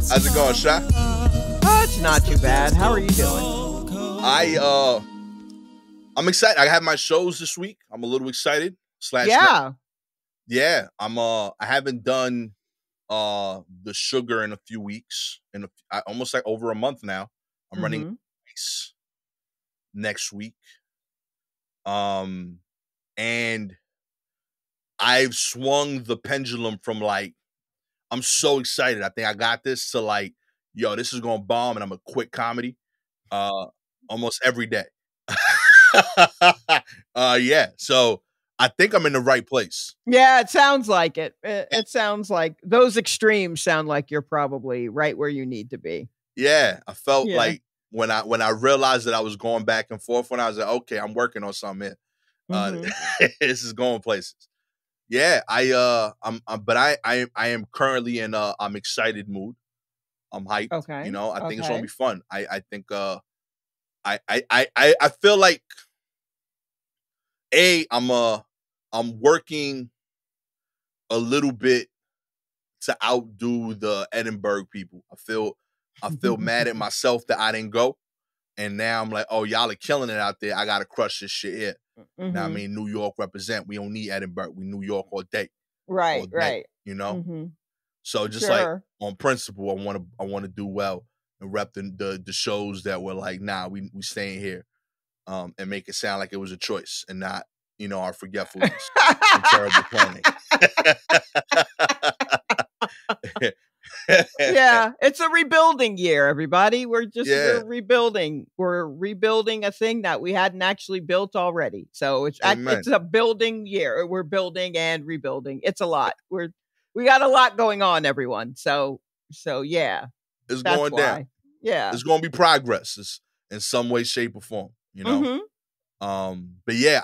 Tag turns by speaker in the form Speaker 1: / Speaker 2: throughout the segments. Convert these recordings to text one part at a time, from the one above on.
Speaker 1: How's it going, Sha?
Speaker 2: Oh, it's not too bad. How are you doing?
Speaker 1: I'm excited. I have my shows this week. I'm a little excited.
Speaker 2: Yeah.
Speaker 1: I haven't done the sugar in a few weeks, almost like over a month now. I'm running twice next week. And I've swung the pendulum from like, I'm so excited. I think I got this to like, yo, this is gonna bomb, and I'm a quick comedy almost every day. Yeah. So I think I'm in the right place.
Speaker 2: Yeah, it sounds like it. It sounds like those extremes sound like you're probably right where you need to be.
Speaker 1: Yeah. I felt like when I realized that I was going back and forth, when I was like, okay, I'm working on something here. This is going places. Yeah, I am currently in I'm excited mood. I'm hyped.
Speaker 2: Okay.
Speaker 1: You know, I think it's
Speaker 2: Okay.
Speaker 1: gonna be fun. I think I feel like I'm working a little bit to outdo the Edinburgh people. I feel mad at myself that I didn't go. And now I'm like, oh, y'all are killing it out there. I gotta crush this shit here. Now I mean, New York represent. We don't need Edinburgh. We New York all day.
Speaker 2: Right,
Speaker 1: All day,
Speaker 2: right.
Speaker 1: you know? So just
Speaker 2: Sure.
Speaker 1: like on principle, I wanna do well and rep the shows that were like, nah, we staying here. And make it sound like it was a choice and not, you know, our forgetfulness and terrible planning.
Speaker 2: Yeah, it's a rebuilding year, everybody. We're rebuilding. We're rebuilding a thing that we hadn't actually built already. So it's a building year. We're building and rebuilding. It's a lot. We got a lot going on, everyone. So yeah.
Speaker 1: It's going down.
Speaker 2: Yeah.
Speaker 1: It's gonna be progress in some way, shape, or form, you know. But yeah,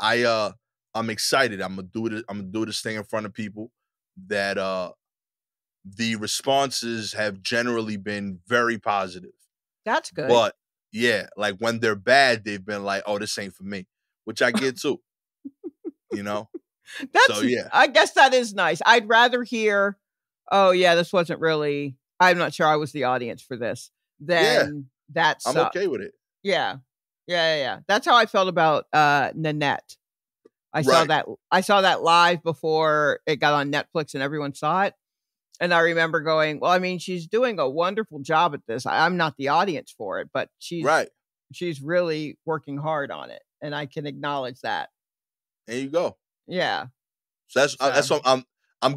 Speaker 1: I'm excited. I'm gonna do this thing in front of people that the responses have generally been very positive.
Speaker 2: That's good.
Speaker 1: But yeah, like when they're bad, they've been like, oh, this ain't for me, which I get too. You know?
Speaker 2: I guess that is nice. I'd rather hear, oh yeah, this wasn't really, I'm not sure I was the audience for this, than that sucked.
Speaker 1: I'm okay with it.
Speaker 2: Yeah. That's how I felt about Nanette. I saw that live before it got on Netflix and everyone saw it. And I remember going, well, I mean, she's doing a wonderful job at this. I'm not the audience for it, but she's really working hard on it. And I can acknowledge that.
Speaker 1: There you go.
Speaker 2: Yeah.
Speaker 1: So that's what I'm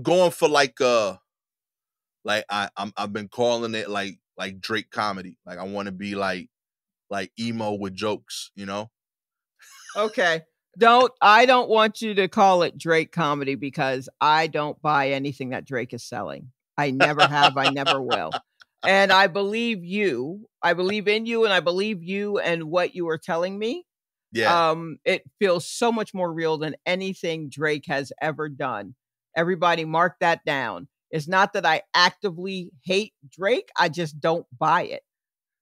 Speaker 1: going for, like I've been calling it like Drake comedy. Like I want to be like emo with jokes, you know?
Speaker 2: Okay. I don't want you to call it Drake comedy because I don't buy anything that Drake is selling. I never have. I never will. And I believe you. I believe in you, and I believe you and what you are telling me.
Speaker 1: Yeah.
Speaker 2: It feels so much more real than anything Drake has ever done. Everybody mark that down. It's not that I actively hate Drake. I just don't buy it.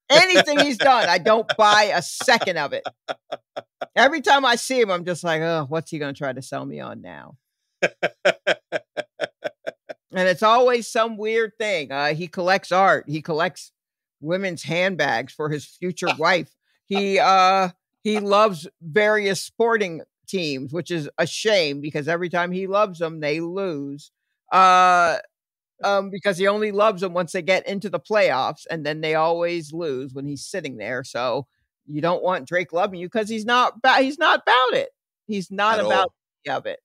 Speaker 2: Anything he's done, I don't buy a second of it. Every time I see him, I'm just like, oh, what's he going to try to sell me on now? And it's always some weird thing. He collects art. He collects women's handbags for his future wife. He loves various sporting teams, which is a shame because every time he loves them, they lose. Because he only loves them once they get into the playoffs, and then they always lose when he's sitting there. So you don't want Drake loving you because he's not about it. He's not about any of it.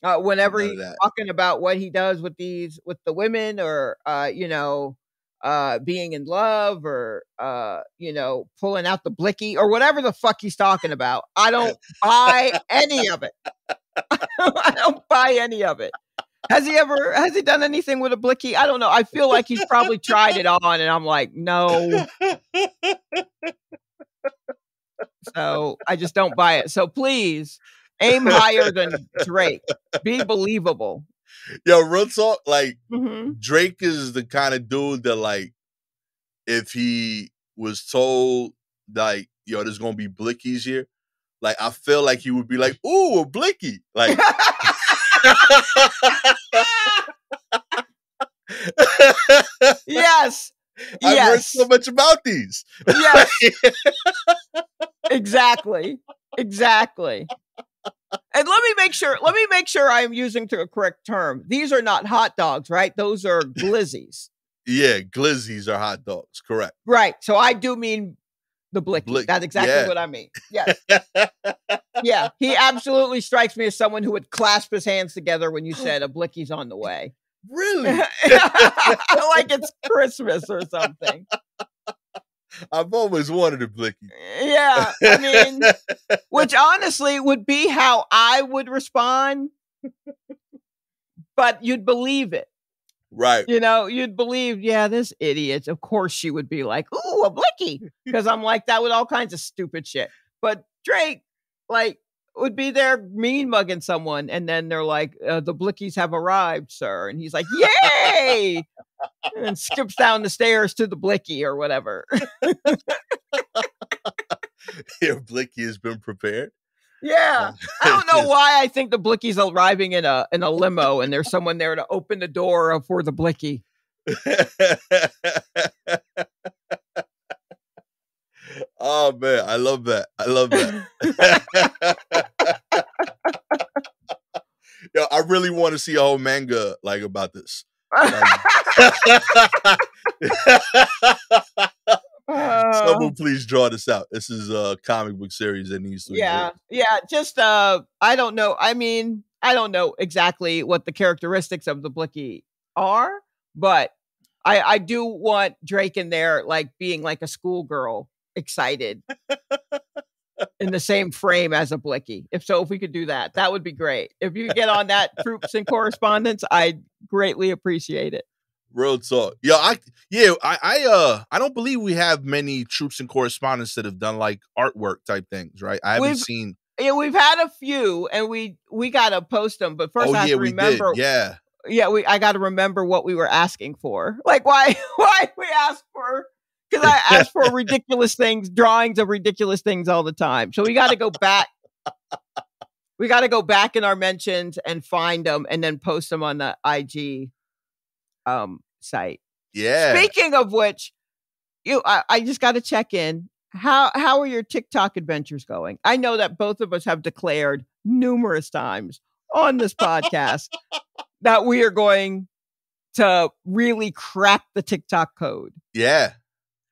Speaker 2: Whenever he's talking about what he does with the women, or being in love, or pulling out the blicky, or whatever the fuck he's talking about, I don't buy any of it. I don't buy any of it. Has he done anything with a blicky? I don't know. I feel like he's probably tried it on, and I'm like, no. So I just don't buy it. So please aim higher than Drake. Be believable.
Speaker 1: Yo, real talk, like Drake is the kind of dude that, like, if he was told like, yo, there's gonna be blickies here, like I feel like he would be like, ooh, a blicky. Like
Speaker 2: Yes.
Speaker 1: I've heard so
Speaker 2: Yes.
Speaker 1: much about these.
Speaker 2: Yes. Exactly. Exactly. And let me make sure I am using the correct term. These are not hot dogs, right? Those are glizzies.
Speaker 1: Yeah, glizzies are hot dogs. Correct.
Speaker 2: Right. So I do mean the blicky. That's exactly what I mean. Yes. Yeah. He absolutely strikes me as someone who would clasp his hands together when you said a blicky's on the way.
Speaker 1: Really?
Speaker 2: Like it's Christmas or something.
Speaker 1: I've always wanted a blicky.
Speaker 2: Yeah. I mean, which honestly would be how I would respond, but you'd believe it.
Speaker 1: Right.
Speaker 2: You know, you'd believe, yeah, this idiot. Of course she would be like, ooh, a blicky. Because I'm like that with all kinds of stupid shit. But Drake, like, would be there mean mugging someone. And then they're like, the blickies have arrived, sir. And he's like, yay. And skips down the stairs to the blicky or whatever.
Speaker 1: Your blicky has been prepared.
Speaker 2: Yeah. I don't know why I think the blicky's arriving in a limo and there's someone there to open the door for the blicky.
Speaker 1: Oh man, I love that. Yo, I really want to see a whole manga like about this. Someone please draw this out. This is a comic book series that needs to
Speaker 2: exist. Yeah, just I don't know. I mean, I don't know exactly what the characteristics of the blicky are, but I do want Drake in there like being like a schoolgirl, excited in the same frame as a blicky. If we could do that, that would be great. If you could get on that Troops and Correspondence, I'd greatly appreciate it.
Speaker 1: Real talk. I don't believe we have many Troops and Correspondents that have done like artwork type things, right? I haven't seen.
Speaker 2: Yeah, we've had a few, and we gotta post them. But first, I have to remember.
Speaker 1: We did.
Speaker 2: I got to remember what we were asking for. Like why we asked for. Because I ask for ridiculous things, drawings of ridiculous things all the time. So we got to go back. We got to go back in our mentions and find them and then post them on the IG site.
Speaker 1: Yeah.
Speaker 2: Speaking of which, I just got to check in. How are your TikTok adventures going? I know that both of us have declared numerous times on this podcast that we are going to really crack the TikTok code.
Speaker 1: Yeah.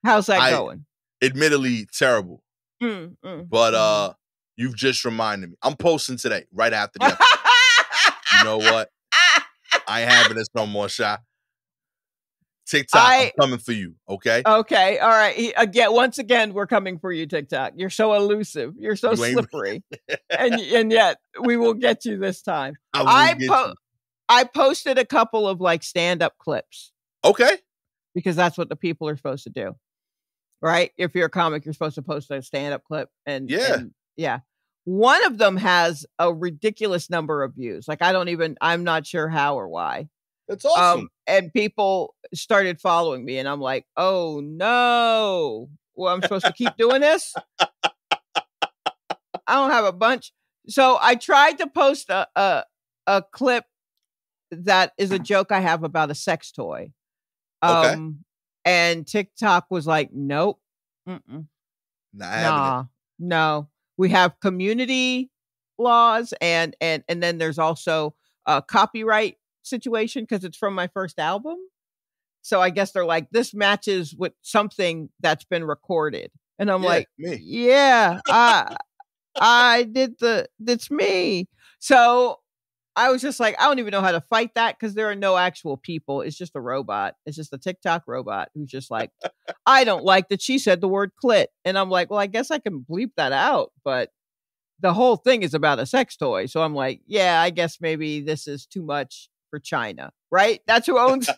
Speaker 2: How's that going?
Speaker 1: Admittedly terrible. But you've just reminded me. I'm posting today, right after the episode. You know what? I ain't having this no more, Shy. TikTok, I'm coming for you, okay?
Speaker 2: Okay, all right. Once again, we're coming for you, TikTok. You're so elusive. You're so slippery. and yet, we will get you this time. I posted a couple of like stand-up clips.
Speaker 1: Okay.
Speaker 2: Because that's what the people are supposed to do. Right? If you're a comic, you're supposed to post a stand-up clip. And one of them has a ridiculous number of views. Like I'm not sure how or why.
Speaker 1: That's awesome.
Speaker 2: And people started following me and I'm like, oh no. Well, I'm supposed to keep doing this? I don't have a bunch. So I tried to post a clip that is a joke I have about a sex toy. Okay. And TikTok was like, nope. No. We have community laws and then there's also a copyright situation because it's from my first album. So I guess they're like, this matches with something that's been recorded. And I'm like, yeah, I did that's me. So I was just like, I don't even know how to fight that because there are no actual people. It's just a robot. It's just a TikTok robot who's just like, I don't like that she said the word clit. And I'm like, well, I guess I can bleep that out. But the whole thing is about a sex toy. So I'm like, yeah, I guess maybe this is too much for China, right? That's who owns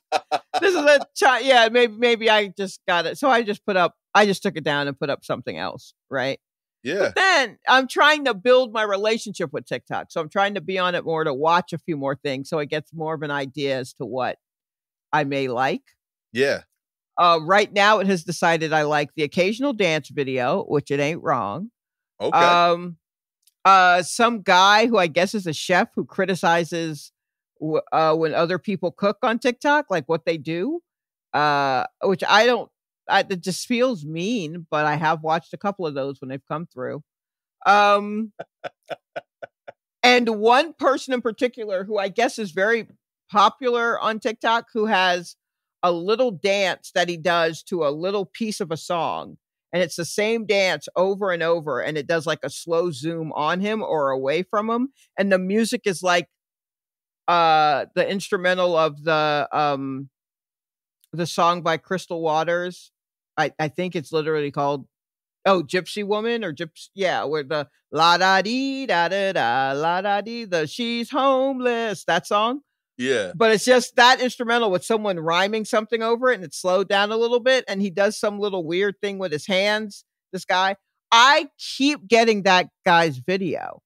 Speaker 2: this is a China. Yeah, maybe I just got it. So I just took it down and put up something else, right?
Speaker 1: Yeah.
Speaker 2: But then I'm trying to build my relationship with TikTok. So I'm trying to be on it more to watch a few more things so it gets more of an idea as to what I may like.
Speaker 1: Yeah.
Speaker 2: Right now it has decided I like the occasional dance video, which it ain't wrong.
Speaker 1: Okay.
Speaker 2: Some guy who I guess is a chef who criticizes when other people cook on TikTok, like what they do. which I don't. It just feels mean, but I have watched a couple of those when they've come through. And one person in particular who I guess is very popular on TikTok, who has a little dance that he does to a little piece of a song. And it's the same dance over and over. And it does like a slow zoom on him or away from him. And the music is like the instrumental of the song by Crystal Waters. I think it's literally called Gypsy Woman or Gypsy, yeah, where the la da dee da da da la da dee, the she's homeless, that song.
Speaker 1: Yeah.
Speaker 2: But it's just that instrumental with someone rhyming something over it, and it's slowed down a little bit, and he does some little weird thing with his hands. This guy, I keep getting that guy's video.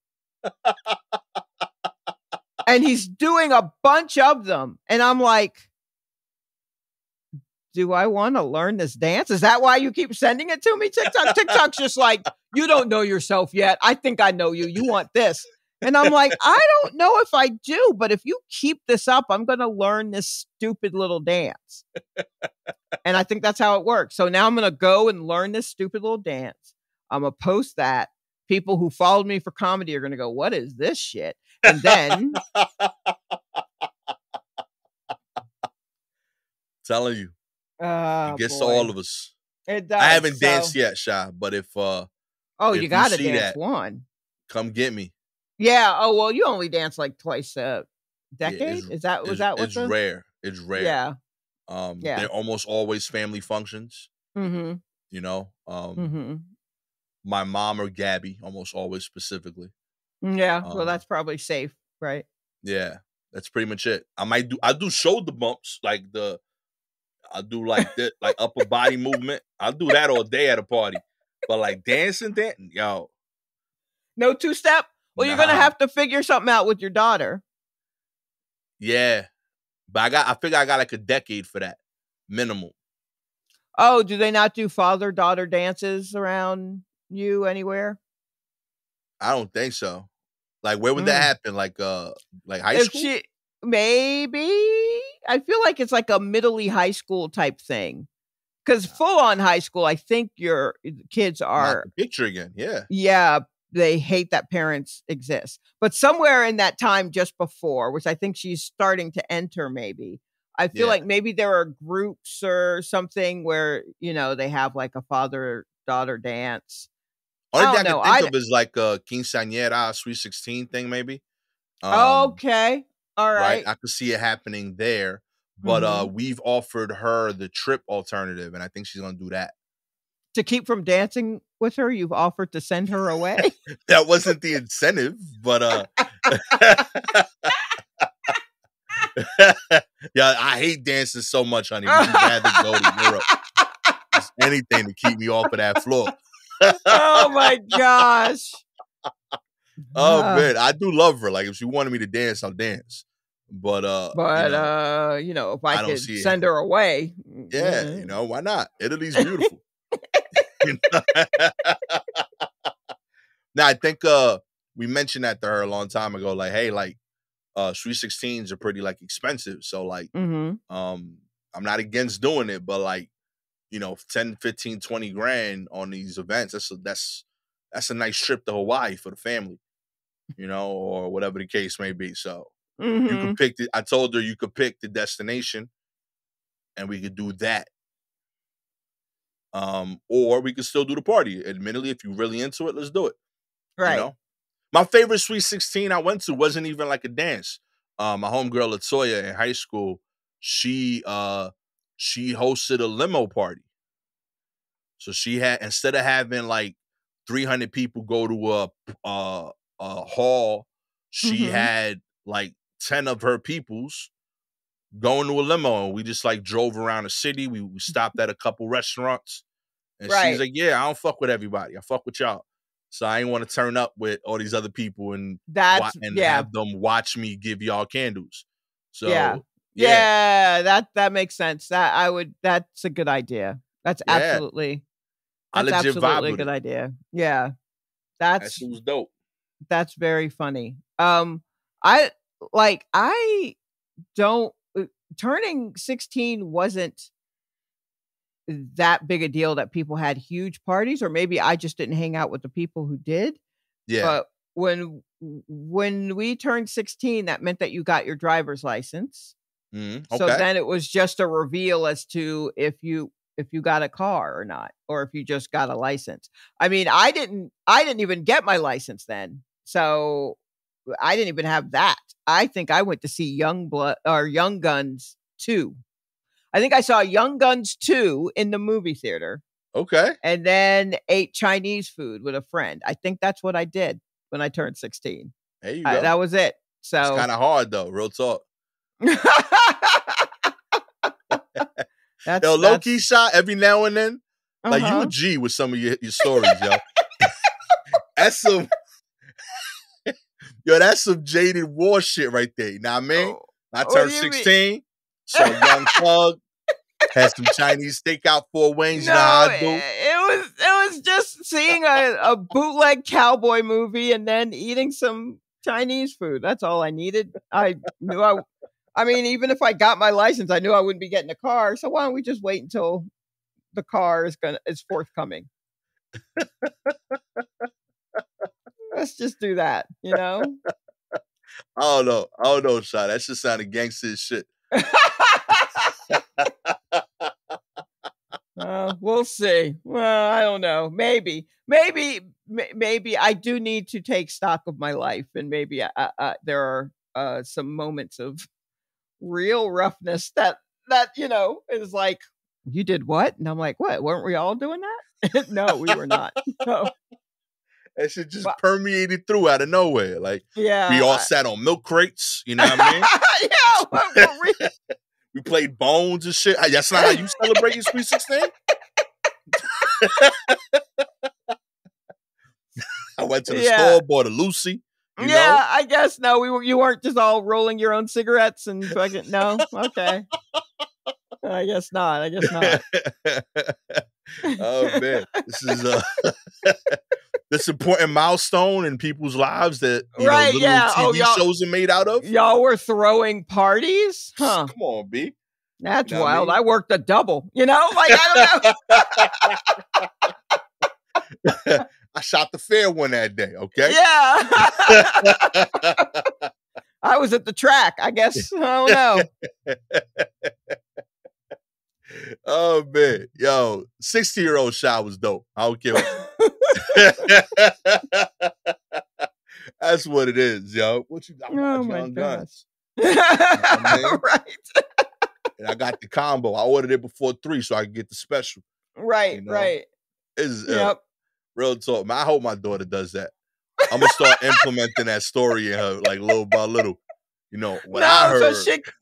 Speaker 2: And he's doing a bunch of them. And I'm like, do I want to learn this dance? Is that why you keep sending it to me? TikTok's just like, you don't know yourself yet. I think I know you. You want this. And I'm like, I don't know if I do, but if you keep this up, I'm going to learn this stupid little dance. And I think that's how it works. So now I'm going to go and learn this stupid little dance. I'm going to post that. People who followed me for comedy are going to go, what is this shit? And then
Speaker 1: telling you. It gets to all of us.
Speaker 2: It does.
Speaker 1: I haven't danced yet, Sha, but if you
Speaker 2: got to dance one.
Speaker 1: Come get me.
Speaker 2: Yeah. Oh, well, you only dance like twice a decade.
Speaker 1: Yeah, it's rare. It's rare.
Speaker 2: Yeah.
Speaker 1: They're almost always family functions.
Speaker 2: Mm-hmm.
Speaker 1: You know, my mom or Gabby, almost always specifically.
Speaker 2: Yeah. Well, that's probably safe, right?
Speaker 1: Yeah, that's pretty much it. I do shoulder bumps, I do like that, like upper body movement. I'll do that all day at a party. But like dancing, yo.
Speaker 2: No two-step? Well, You're going to have to figure something out with your daughter.
Speaker 1: Yeah. But I figure I got like a decade for that. Minimum.
Speaker 2: Oh, do they not do father-daughter dances around you anywhere?
Speaker 1: I don't think so. Like, where would that happen? Like high school?
Speaker 2: Maybe. I feel like it's like a middle-y high school type thing. Because full-on high school, I think your kids are...
Speaker 1: Not the picture again, yeah.
Speaker 2: Yeah, they hate that parents exist. But somewhere in that time just before, which I think she's starting to enter maybe, I feel like maybe there are groups or something where, they have like a father-daughter dance.
Speaker 1: Only thing I can think of is like a quinceañera, Sweet 16 thing maybe.
Speaker 2: Okay. All right.
Speaker 1: I could see it happening there. But we've offered her the trip alternative, and I think she's going to do that.
Speaker 2: To keep from dancing with her, you've offered to send her away?
Speaker 1: That wasn't the incentive, but yeah, I hate dancing so much, honey. Would you rather go to Europe? Just anything to keep me off of that floor.
Speaker 2: Oh my gosh.
Speaker 1: Oh man, I do love her. Like if she wanted me to dance, I'll dance. But if
Speaker 2: I could send her away.
Speaker 1: Yeah, why not? Italy's beautiful. Now I think we mentioned that to her a long time ago. Like, hey, like Sweet 16s are pretty like expensive. So like I'm not against doing it, but like, 10, 15, 20 grand on these events, that's a nice trip to Hawaii for the family, or whatever the case may be. So you can pick I told her you could pick the destination and we could do that. Or we could still do the party. Admittedly, if you're really into it, let's do it.
Speaker 2: Right.
Speaker 1: My favorite Sweet 16 I went to wasn't even like a dance. My homegirl Latoya in high school, she hosted a limo party. So she had, instead of having like 300 people go to a hall, she had like 10 of her peoples going to a limo, and we just like drove around the city. We stopped at a couple restaurants, and she's like, "Yeah, I don't fuck with everybody. I fuck with y'all. So I ain't want to turn up with all these other people and have them watch me give y'all candles." So
Speaker 2: that makes sense. That's a good idea. That's absolutely a good idea. Yeah, that
Speaker 1: was dope.
Speaker 2: That's very funny. I don't. Turning 16 wasn't that big a deal that people had huge parties, or maybe I just didn't hang out with the people who did.
Speaker 1: Yeah.
Speaker 2: But when we turned 16, that meant that you got your driver's license.
Speaker 1: Okay.
Speaker 2: So then it was just a reveal as to if you got a car or not, or if you just got a license. I mean, I didn't even get my license then. So I didn't even have that. I think I went to see Young Guns 2. I think I saw Young Guns 2 in the movie theater.
Speaker 1: Okay.
Speaker 2: And then ate Chinese food with a friend. I think that's what I did when I turned 16.
Speaker 1: There you go.
Speaker 2: That was it. So
Speaker 1: it's kind of hard though, real talk. Yo, low-key shot every now and then. Like you a G with some of your stories, yo. That's some that's some jaded war shit right there. You know what I mean? I turned 16, so young thug, had some Chinese steakout 4 wings, you know how I do.
Speaker 2: It was just seeing a bootleg cowboy movie and then eating some Chinese food. That's all I needed. I mean, even if I got my license, I knew I wouldn't be getting a car. So why don't we just wait until the car is forthcoming? Let's just do that, you know?
Speaker 1: I don't know, Sean. That just sounded gangster as shit.
Speaker 2: We'll see. Well, I don't know. Maybe I do need to take stock of my life, and maybe there are some moments of real roughness that is like, you did what? And I'm like, what? Weren't we all doing that? No, we were not. No.
Speaker 1: That shit just permeated through out of nowhere. Like,
Speaker 2: yeah,
Speaker 1: we all sat on milk crates. You know what I mean?
Speaker 2: Yeah.
Speaker 1: We played bones and shit. That's not how you celebrate your Sweet 16? I went to the store, bought a Lucy. You know?
Speaker 2: I guess no. You weren't just all rolling your own cigarettes and fucking no. Okay. I guess not.
Speaker 1: Oh man, this is this important milestone in people's lives that little TV shows are made out of.
Speaker 2: Y'all were throwing parties, huh?
Speaker 1: Come on, B.
Speaker 2: That's wild. I worked a double. Like I don't
Speaker 1: know. I shot the fair one that day. Okay.
Speaker 2: Yeah. I was at the track. I guess. I don't know.
Speaker 1: Oh man, yo, 60-year-old shot was dope. I don't care. That's what it is, yo. What you got?
Speaker 2: Oh my Guns.
Speaker 1: Right. And I got the combo. I ordered it before 3 so I could get the special.
Speaker 2: Right, right.
Speaker 1: It's real talk. Man, I hope my daughter does that. I'm gonna start implementing that story in her, like little by little. When I heard.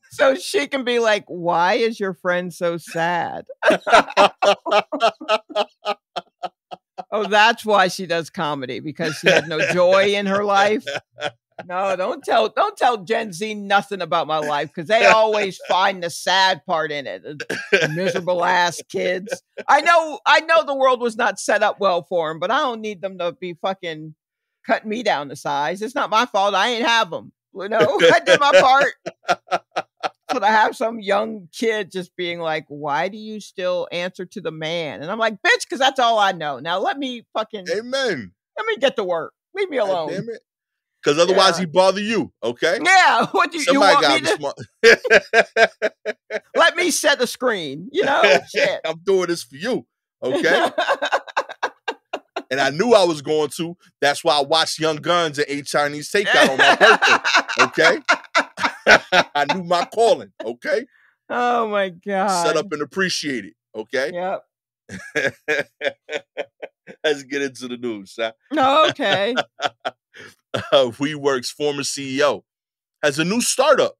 Speaker 2: So she can be like, why is your friend so sad? Oh, that's why she does comedy, because she had no joy in her life. No, don't tell Gen Z nothing about my life, because they always find the sad part in it. Miserable ass kids. I know the world was not set up well for them, but I don't need them to be fucking cutting me down to size. It's not my fault. I ain't have them. I did my part. So to have some young kid just being like, why do you still answer to the man? And I'm like, bitch, because that's all I know. Now let me fucking
Speaker 1: Amen.
Speaker 2: Let me get to work. Leave me alone.
Speaker 1: God damn it. Because otherwise he bother you, okay?
Speaker 2: Yeah. What do you want me to?
Speaker 1: Smart.
Speaker 2: Let me set the screen. Shit.
Speaker 1: I'm doing this for you, okay? And I knew I was going to. That's why I watched Young Guns and ate Chinese takeout on my birthday, okay? I knew my calling, okay?
Speaker 2: Oh, my God.
Speaker 1: Set up and appreciate it, okay?
Speaker 2: Yep.
Speaker 1: Let's get into the news, huh?
Speaker 2: Okay.
Speaker 1: WeWork's former CEO has a new startup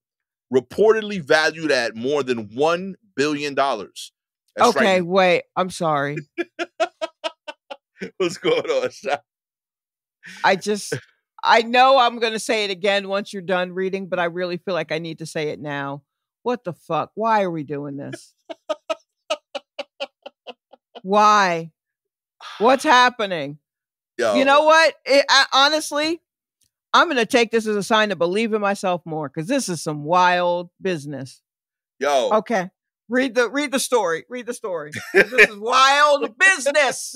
Speaker 1: reportedly valued at more than $1 billion. That's
Speaker 2: okay, wait. I'm sorry.
Speaker 1: What's going on, Sha?
Speaker 2: I know I'm going to say it again once you're done reading, but I really feel like I need to say it now. What the fuck? Why are we doing this? Why? What's happening?
Speaker 1: Yo.
Speaker 2: You know what? Honestly, I'm going to take this as a sign to believe in myself more, because this is some wild business.
Speaker 1: Yo.
Speaker 2: Okay. Read the story. Read the story. This is wild business.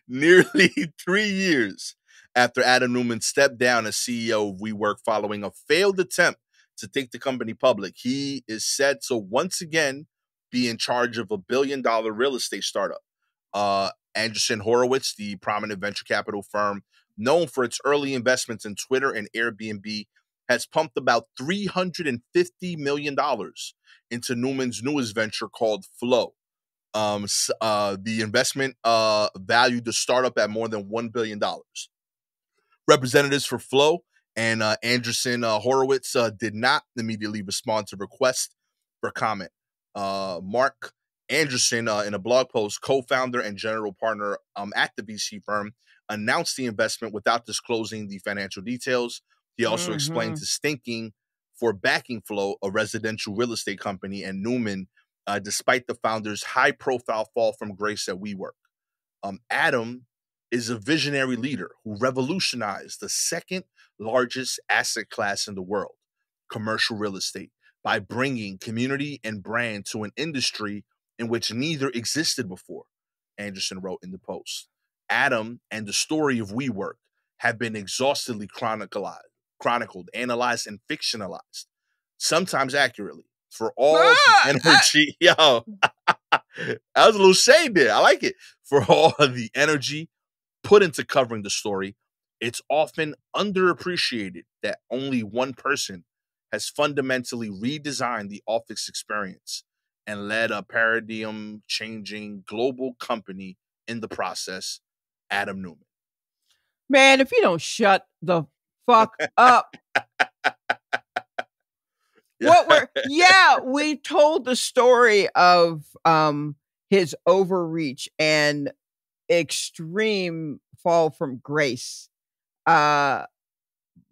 Speaker 1: Nearly 3 years after Adam Neumann stepped down as CEO of WeWork following a failed attempt to take the company public, he is said to once again be in charge of a billion-dollar real estate startup. Andreessen Horowitz, the prominent venture capital firm known for its early investments in Twitter and Airbnb, has pumped about $350 million into Neumann's newest venture called Flow. The investment valued the startup at more than $1 billion. Representatives for Flow and Andreessen Horowitz did not immediately respond to requests for comment. Mark Andreessen, in a blog post, co-founder and general partner at the VC firm, announced the investment without disclosing the financial details. He also explained his thinking for backing Flow, a residential real estate company, and Neumann, despite the founder's high-profile fall from grace at WeWork. Adam is a visionary leader who revolutionized the second largest asset class in the world, commercial real estate, by bringing community and brand to an industry in which neither existed before, Andreessen wrote in the post. Adam and the story of WeWork have been exhaustively chronicled, analyzed, and fictionalized, sometimes accurately, for all the energy. Yo, that was a little shade there. I like it. For all of the energy put into covering the story, it's often underappreciated that only one person has fundamentally redesigned the office experience and led a paradigm-changing global company in the process, Adam Neumann.
Speaker 2: Man, if you don't shut the fuck up. We told the story of his overreach and extreme fall from grace. But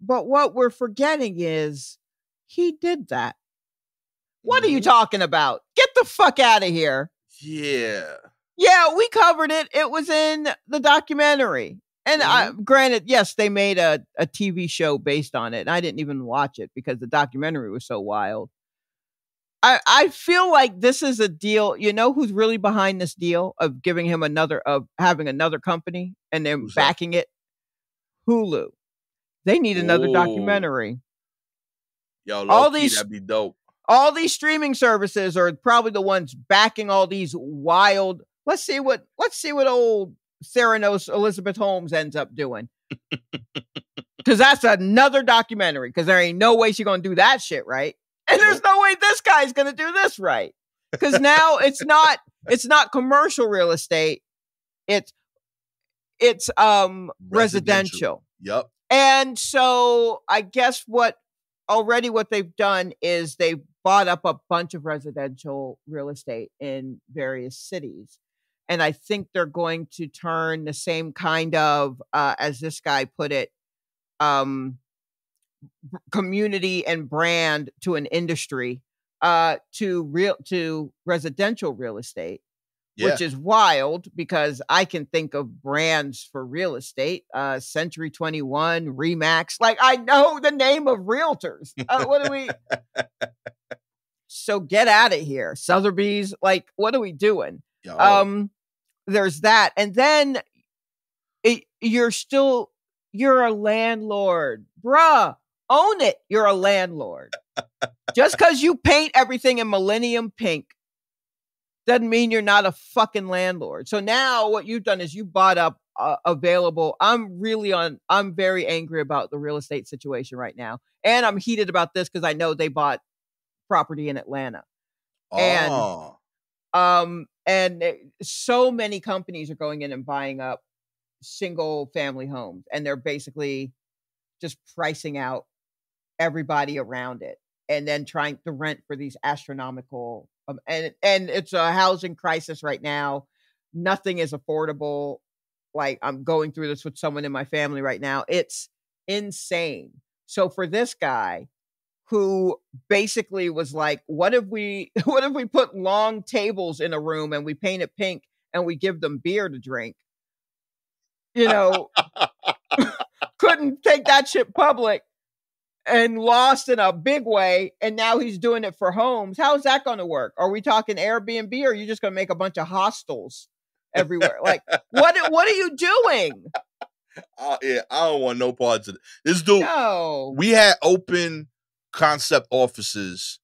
Speaker 2: what we're forgetting is he did that. What are you talking about? Get the fuck out of here. Yeah, we covered it. It was in the documentary. And granted, yes, they made a TV show based on it. And I didn't even watch it because the documentary was so wild. I feel like this is a deal. You know who's really behind this deal of giving him having another company and then backing it? Hulu. They need another documentary.
Speaker 1: Yo, low-key, that'd be dope.
Speaker 2: All these streaming services are probably the ones backing all these wild. Let's see what old Theranos Elizabeth Holmes ends up doing. Because that's another documentary. Because there ain't no way she's gonna do that shit right, and there's no way this guy's gonna do this right. Because now it's not commercial real estate. It's residential.
Speaker 1: Yep.
Speaker 2: And so I guess what they've done is they've bought up a bunch of residential real estate in various cities. And I think they're going to turn the same kind of, as this guy put it, community and brand to an industry, to residential real estate, which is wild because I can think of brands for real estate, Century 21, Remax. Like I know the name of realtors. What do we? So get out of here, Sotheby's. Like, what are we doing?
Speaker 1: Yo.
Speaker 2: There's that. And then you're a landlord, bruh, own it. You're a landlord. Just because you paint everything in Millennium Pink doesn't mean you're not a fucking landlord. So now what you've done is you bought up available. I'm very angry about the real estate situation right now. And I'm heated about this because I know they bought property in Atlanta. And so many companies are going in and buying up single family homes, and they're basically just pricing out everybody around it and then trying to rent for these astronomical and it's a housing crisis right now. Nothing is affordable. Like I'm going through this with someone in my family right now. It's insane. So for this guy who basically was like, what if we put long tables in a room and we paint it pink and we give them beer to drink? You know, couldn't take that shit public. and lost in a big way, and now he's doing it for homes. How's that going to work? Are we talking Airbnb, or are you just going to make a bunch of hostels everywhere? Like, what are you doing?
Speaker 1: Yeah, I don't want no parts of it. This dude,
Speaker 2: no.
Speaker 1: We had open concept offices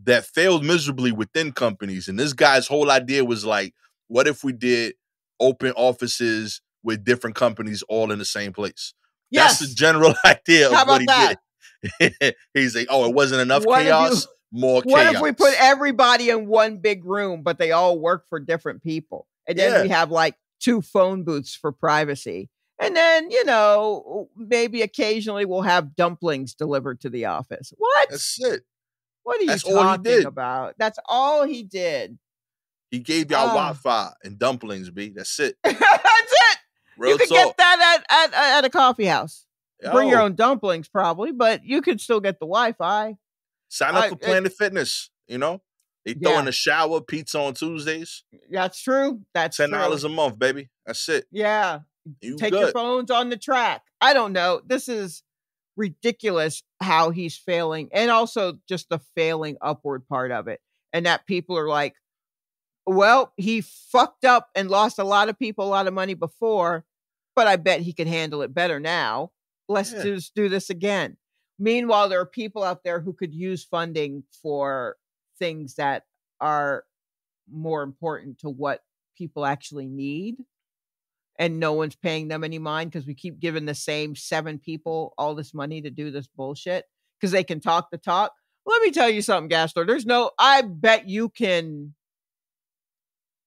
Speaker 1: that failed miserably within companies, and this guy's whole idea was like, what if we did open offices with different companies all in the same place?
Speaker 2: Yes.
Speaker 1: That's the general idea of what he
Speaker 2: that?
Speaker 1: did. He's like, oh, it wasn't enough chaos, more chaos.
Speaker 2: What if we put everybody in one big room, but they all work for different people? And then we have like 2 phone booths for privacy. And then, maybe occasionally we'll have dumplings delivered to the office. What?
Speaker 1: That's it.
Speaker 2: What are you talking about? That's all he did.
Speaker 1: He gave y'all Wi-Fi and dumplings, B. That's it.
Speaker 2: That's it.
Speaker 1: Real
Speaker 2: you could get that at a coffee house.
Speaker 1: Yo.
Speaker 2: Bring your own dumplings, probably, but you could still get the Wi-Fi.
Speaker 1: Sign up for Planet Fitness. They throw in a shower, pizza on Tuesdays.
Speaker 2: That's true. That's
Speaker 1: $10 a month, baby. That's it.
Speaker 2: Yeah. Take your phones on the track. I don't know. This is ridiculous how he's failing, and also just the failing upward part of it. And that people are like, well, he fucked up and lost a lot of people a lot of money before, but I bet he can handle it better now. Let's just do this again. Meanwhile, there are people out there who could use funding for things that are more important to what people actually need. And no one's paying them any mind because we keep giving the same 7 people all this money to do this bullshit because they can talk the talk. Let me tell you something, Gastor. I bet you can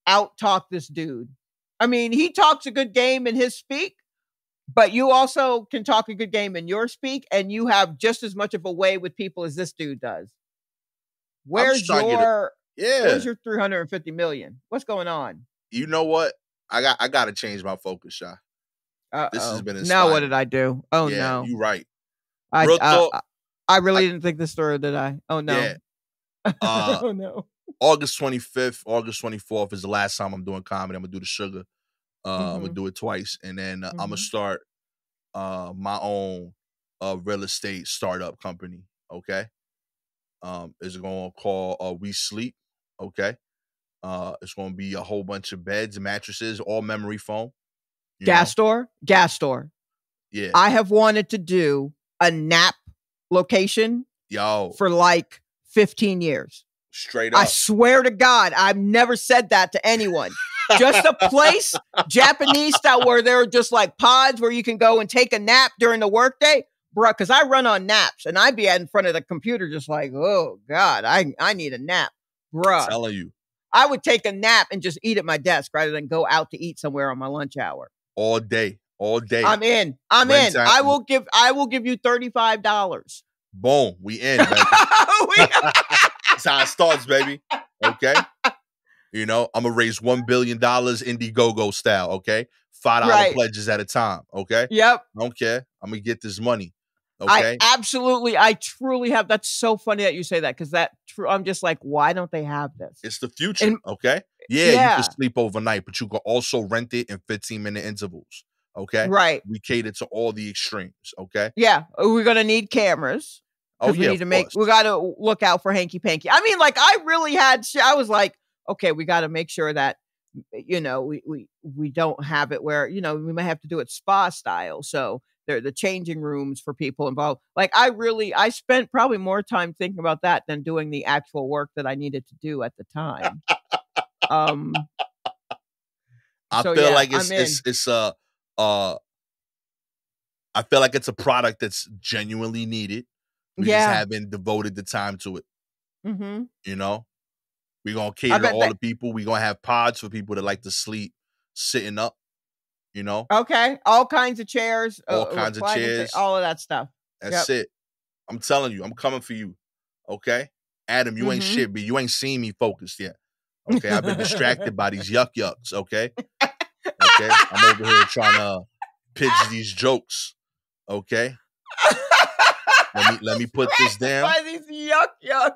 Speaker 2: out-talk this dude. I mean, he talks a good game in his speak, but you also can talk a good game in your speak, and you have just as much of a way with people as this dude does. Where's your $350 million? What's going on?
Speaker 1: You know what? I got to change my focus, Sha. This has been inspiring.
Speaker 2: Now what did I do? Oh, no.
Speaker 1: You're right.
Speaker 2: I really didn't think this through, did I? Oh, no.
Speaker 1: Yeah.
Speaker 2: Oh, no.
Speaker 1: August 25th, August 24th is the last time I'm doing comedy. I'm going to do the Sugar. I'm going to do it twice. And then I'm going to start my own real estate startup company, okay? It's going to call We Sleep, okay? It's going to be a whole bunch of beds and mattresses, all memory foam.
Speaker 2: Gastor.
Speaker 1: Yeah.
Speaker 2: I have wanted to do a nap location for like 15 years.
Speaker 1: Straight up.
Speaker 2: I swear to God, I've never said that to anyone. Just a place, Japanese style, where there are just like pods where you can go and take a nap during the workday. Bruh, because I run on naps and I'd be in front of the computer just like, oh, God, I need a nap. Bruh.
Speaker 1: I'm telling you.
Speaker 2: I would take a nap and just eat at my desk rather than go out to eat somewhere on my lunch hour.
Speaker 1: All day.
Speaker 2: I'm in. I will give you $35.
Speaker 1: Boom. We in, baby. That's how it starts, baby. Okay. I'm gonna raise $1 billion Indiegogo style. Okay. $5 pledges at a time. Okay.
Speaker 2: Yep.
Speaker 1: I don't care. I'm gonna get this money. Okay.
Speaker 2: I truly have. That's so funny that you say that because I'm just like, why don't they have this?
Speaker 1: It's the future. Okay. Yeah, you can sleep overnight, but you can also rent it in 15-minute intervals. Okay.
Speaker 2: Right.
Speaker 1: We cater to all the extremes. Okay.
Speaker 2: Yeah. We're gonna need cameras.
Speaker 1: Oh, yeah.
Speaker 2: We got to look out for hanky panky. I mean, like, I really I was like, okay, we got to make sure that, we don't have it where, we might have to do it spa style. So they're the changing rooms for people involved. Like, I spent probably more time thinking about that than doing the actual work that I needed to do at the time.
Speaker 1: I feel like I feel like it's a product that's genuinely needed. We just haven't devoted the time to it.
Speaker 2: Mm-hmm.
Speaker 1: We're going to cater to all the people. We're going to have pods for people that like to sleep sitting up,
Speaker 2: Okay. All kinds of chairs.
Speaker 1: All kinds of chairs.
Speaker 2: All of that stuff.
Speaker 1: That's it. I'm telling you. I'm coming for you. Okay? Adam, you ain't shit, but you ain't seen me focused yet. Okay? I've been distracted by these yucks. Okay? Okay? I'm over here trying to pitch these jokes. Okay? Let me put this down.
Speaker 2: By these yucks.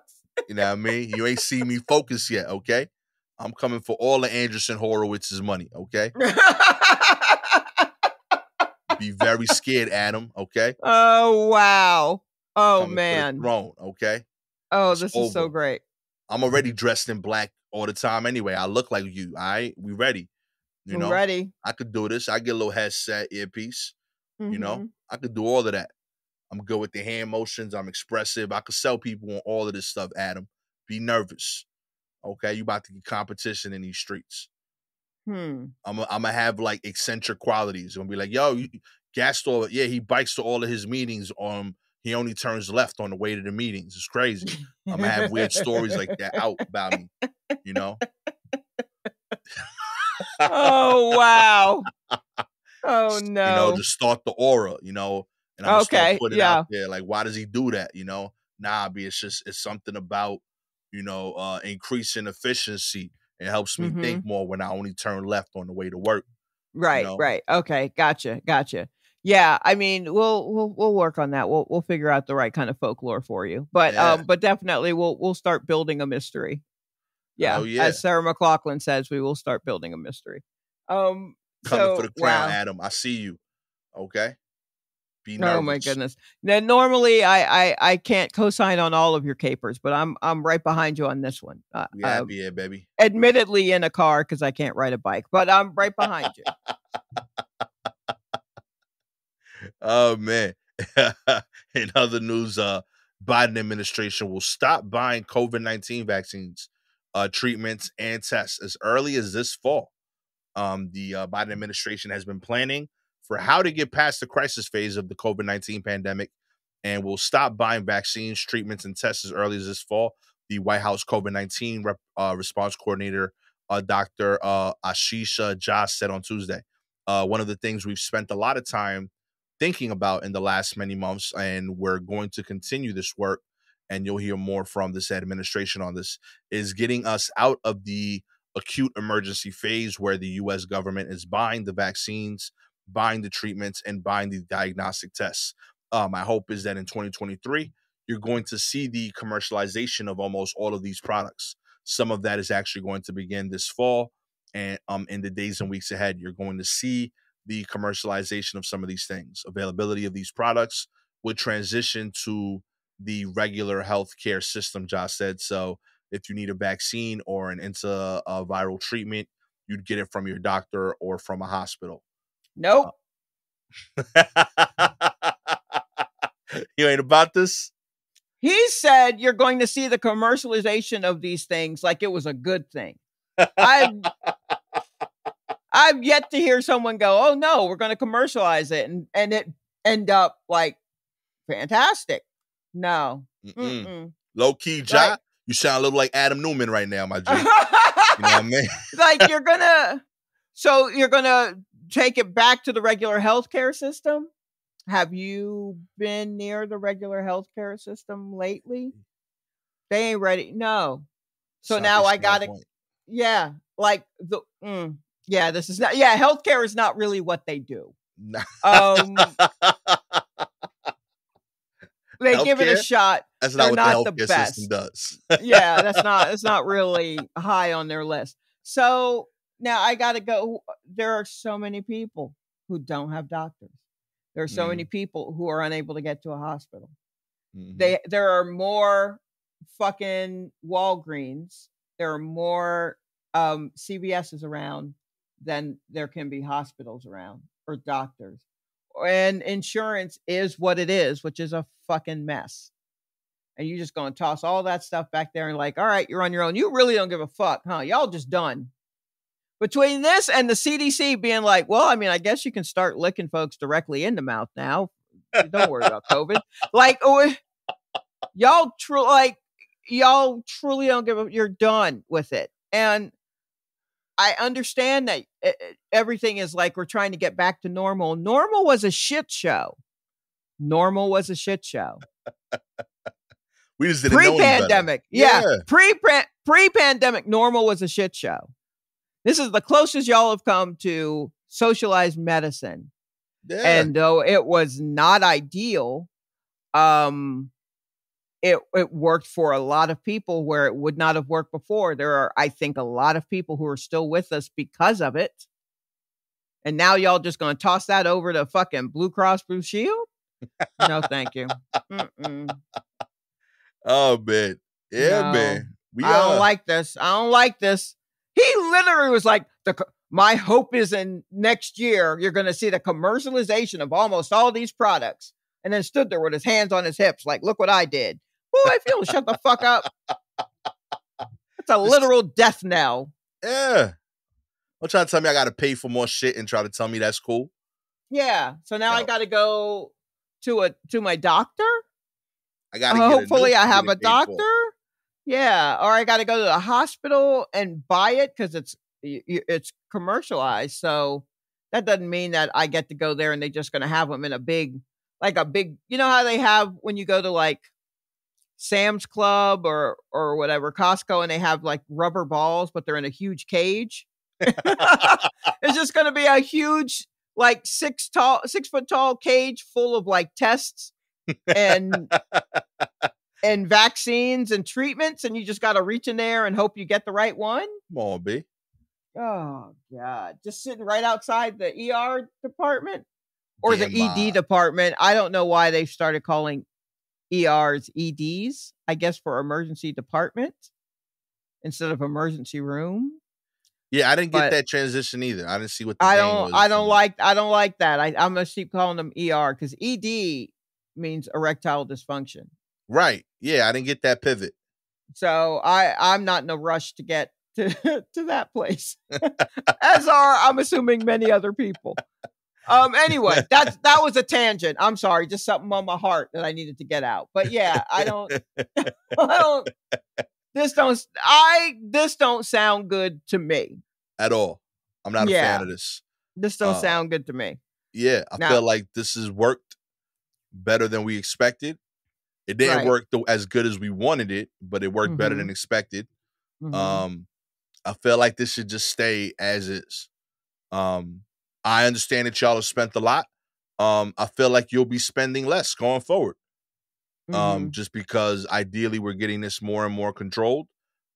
Speaker 1: You know what I mean? You ain't seen me focus yet, okay? I'm coming for all of Anderson Horowitz's money, okay? Be very scared, Adam. Okay.
Speaker 2: Oh, wow. Oh,
Speaker 1: Coming for the
Speaker 2: man.
Speaker 1: throne. Okay.
Speaker 2: Oh,
Speaker 1: It's
Speaker 2: this is so
Speaker 1: over.
Speaker 2: great.
Speaker 1: I'm already dressed in black all the time anyway. I look like you. All right. We ready. You
Speaker 2: I'm
Speaker 1: know,
Speaker 2: ready.
Speaker 1: I could do this. I get a little headset, earpiece. You know,
Speaker 2: Mm-hmm.
Speaker 1: I could do all of that. I'm good with the hand motions. I'm expressive. I could sell people on all of this stuff, Adam. Be nervous. Okay. You about to get competition in these streets. I'm gonna have like eccentric qualities. I'm gonna be like, yo, Gastor, yeah, he bikes to all of his meetings. He only turns left on the way to the meetings. It's crazy. I'm gonna have weird stories like that out about me, you know.
Speaker 2: Oh, wow. Oh,
Speaker 1: You know,
Speaker 2: no.
Speaker 1: just start the aura, you know, and I'm gonna start
Speaker 2: Okay.
Speaker 1: putting it out
Speaker 2: Yeah.
Speaker 1: there. Like, why does he do that? You know, nah, it's something about, increasing efficiency. It helps me
Speaker 2: Mm-hmm.
Speaker 1: think more when I only turn left on the way to work. You
Speaker 2: Right.
Speaker 1: know,
Speaker 2: Right. Okay. Gotcha. Yeah. I mean, we'll work on that. We'll figure out the right kind of folklore for you.
Speaker 1: yeah,
Speaker 2: But definitely we'll start building a mystery. Yeah.
Speaker 1: hell yeah.
Speaker 2: As Sarah McLachlan says, we will start building a mystery.
Speaker 1: Coming for
Speaker 2: So
Speaker 1: the crown,
Speaker 2: wow.
Speaker 1: Adam. I see you. Okay. Be
Speaker 2: Oh my
Speaker 1: nervous.
Speaker 2: goodness. Now normally I can't co-sign on all of your capers, but I'm right behind you on this one.
Speaker 1: We happy here, baby.
Speaker 2: Admittedly in a car because I can't ride a bike, but I'm right behind you.
Speaker 1: Oh man. In other news, Biden administration will stop buying COVID-19 vaccines, treatments, and tests as early as this fall. The Biden administration has been planning for how to get past the crisis phase of the COVID-19 pandemic and will stop buying vaccines, treatments, and tests as early as this fall. The White House COVID-19 response coordinator, Dr. Ashisha Jha, said on Tuesday. One of the things we've spent a lot of time thinking about in the last many months, and we're going to continue this work, and you'll hear more from this administration on this, is getting us out of the acute emergency phase where the U.S. government is buying the vaccines, buying the treatments, and buying the diagnostic tests. My hope is that in 2023, you're going to see the commercialization of almost all of these products. Some of that is actually going to begin this fall, and in the days and weeks ahead, you're going to see the commercialization of some of these things. Availability of these products would transition to the regular healthcare system, Josh said. So if you need a vaccine or an viral treatment, you'd get it from your doctor or from a hospital.
Speaker 2: Nope.
Speaker 1: You ain't about this?
Speaker 2: He said you're going to see the commercialization of these things like it was a good thing. I've yet to hear someone go, oh no, we're going to commercialize it and it end up like fantastic. No.
Speaker 1: Low key, Ja, you sound a little like Adam Newman right now, my G. You know what I mean?
Speaker 2: Like you're gonna take it back to the regular healthcare system? Have you been near the regular healthcare system lately? They ain't ready. No. So now I got it. Yeah. Like this is not, healthcare is not really what they do. They healthcare? Give it a shot.
Speaker 1: That's not what the healthcare system does.
Speaker 2: Yeah, that's not really high on their list. So now I got to go. There are so many people who don't have doctors. There are so many people who are unable to get to a hospital. There are more fucking Walgreens. There are more CVS's around than there can be hospitals around or doctors. And insurance is what it is, which is a fucking mess. And you're just going to toss all that stuff back there and like, all right, you're on your own. You really don't give a fuck, huh? Y'all just done. Between this and the CDC being like, well, I mean, I guess you can start licking folks directly in the mouth now. Don't worry about COVID. Like, y'all truly don't give a, you're done with it. And I understand that everything is like we're trying to get back to normal. Normal was a shit show.
Speaker 1: We just didn't know any better.
Speaker 2: Pre-pandemic. Yeah. Pre-pandemic, normal was a shit show. This is the closest y'all have come to socialized medicine. Yeah. And though it was not ideal, it worked for a lot of people where it would not have worked before. There are, I think, a lot of people who are still with us because of it. And now y'all just going to toss that over to fucking Blue Cross Blue Shield? No, thank you.
Speaker 1: Oh, man. Yeah,
Speaker 2: No,
Speaker 1: man.
Speaker 2: I don't like this. I don't like this. He literally was like, my hope is in next year, you're going to see the commercialization of almost all these products. And then stood there with his hands on his hips, like, look what I did. Boy, I feel shut the fuck up. It's a literal death knell.
Speaker 1: Yeah. Don't try to tell me I got to pay for more shit and try to tell me that's cool.
Speaker 2: Yeah. So now I got to go to my doctor.
Speaker 1: I got to
Speaker 2: hopefully I have a doctor. Yeah. Or I got to go to the hospital and buy it because it's commercialized. So that doesn't mean that I get to go there and they're just going to have them in a big, you know how they have when you go to like Sam's Club or whatever, Costco, and they have like rubber balls, but they're in a huge cage. It's just going to be a huge, like 6 foot tall cage full of like tests and vaccines and treatments. And you just got to reach in there and hope you get the right one.
Speaker 1: Come on, B.
Speaker 2: Oh God. Just sitting right outside the ER department or the ED department. I don't know why they started calling ERs EDs, I guess for emergency department instead of emergency room.
Speaker 1: Yeah, I didn't get that transition either. I didn't see what the
Speaker 2: I don't like that. I'm gonna keep calling them ER because ED means erectile dysfunction.
Speaker 1: Right. Yeah, I didn't get that pivot.
Speaker 2: So I'm not in a rush to get to that place. As are, I'm assuming, many other people. Anyway, that was a tangent. I'm sorry, just something on my heart that I needed to get out. But yeah, this don't sound good to me
Speaker 1: at all. I'm not a fan of this.
Speaker 2: This don't sound good to me.
Speaker 1: Yeah, I feel like this has worked better than we expected. It didn't work as good as we wanted it, but it worked better than expected. I feel like this should just stay as is. I understand that y'all have spent a lot. I feel like you'll be spending less going forward. Just because ideally we're getting this more and more controlled.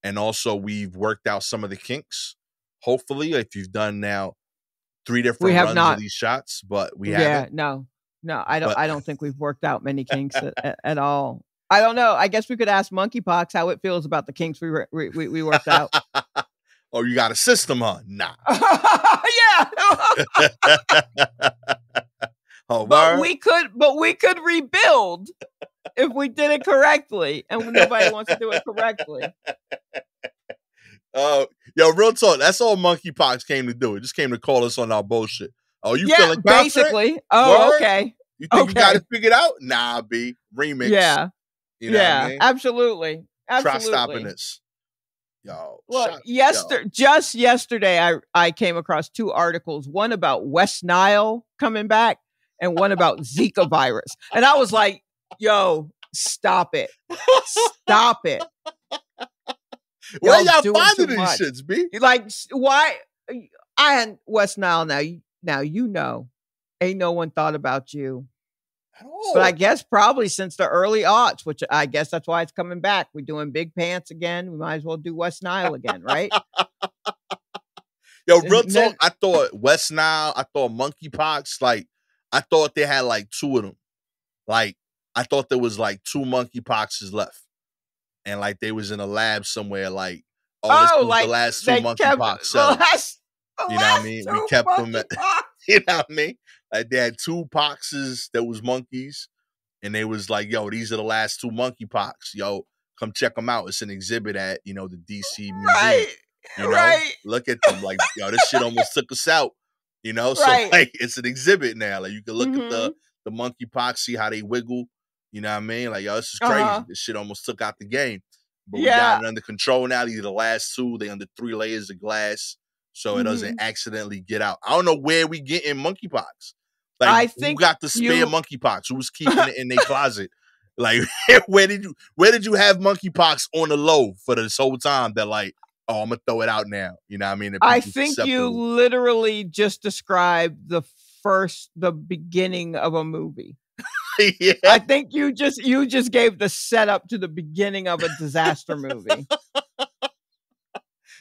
Speaker 1: And also we've worked out some of the kinks. Hopefully, if you've done now 3 different runs of these shots, but we haven't.
Speaker 2: No, I don't think we've worked out many kinks at all. I don't know. I guess we could ask Monkeypox how it feels about the kinks we worked out.
Speaker 1: Oh, you got a system, huh? Nah.
Speaker 2: Yeah.
Speaker 1: Oh,
Speaker 2: but we could rebuild if we did it correctly, and nobody wants to do it correctly.
Speaker 1: Yo, real talk. That's all Monkeypox came to do. It just came to call us on our bullshit. Oh, you feeling confident?
Speaker 2: Basically. Oh,
Speaker 1: Word?
Speaker 2: Okay.
Speaker 1: You think you got it figured out? Nah, B. Remix.
Speaker 2: Yeah.
Speaker 1: You know what I mean?
Speaker 2: Absolutely.
Speaker 1: Try stopping this. Yo.
Speaker 2: Look, just yesterday, I came across 2 articles, one about West Nile coming back and one about Zika virus. And I was like, yo, stop it. Stop it.
Speaker 1: Where y'all finding these shits, B?
Speaker 2: Like, why? I had West Nile now, you know, ain't no one thought about you.
Speaker 1: At all.
Speaker 2: But I guess probably since the early aughts, which I guess that's why it's coming back. We're doing big pants again. We might as well do West Nile again, right?
Speaker 1: Yo, real talk, I thought West Nile, I thought Monkeypox, like, I thought they had like 2 of them. Like, I thought there was like 2 Monkeypoxes left. And like they was in a lab somewhere, like, this was like the last 2 Monkeypox cells. You know what I mean? We kept them at, you know what I mean? Like they had 2 poxes that was monkeys, and they was like, yo, these are the last 2 Monkeypox. Yo, come check them out. It's an exhibit at, the DC Museum.
Speaker 2: Right.
Speaker 1: You know, look at them. Like, yo, this shit almost took us out. You know, so like it's an exhibit now. Like you can look at the Monkeypox, see how they wiggle. You know what I mean? Like, yo, this is crazy. This shit almost took out the game. But we got it under control now. These are the last 2. They under 3 layers of glass, so it doesn't accidentally get out. I don't know where we getting Monkeypox. Like, I think who got the spare Monkeypox? Who was keeping it in their closet? Like, where did you have Monkeypox on the low for this whole time? That like, oh, I'm gonna throw it out now. You know what I mean?
Speaker 2: I think you literally just described the beginning of a movie.
Speaker 1: Yeah.
Speaker 2: I think you just gave the setup to the beginning of a disaster movie.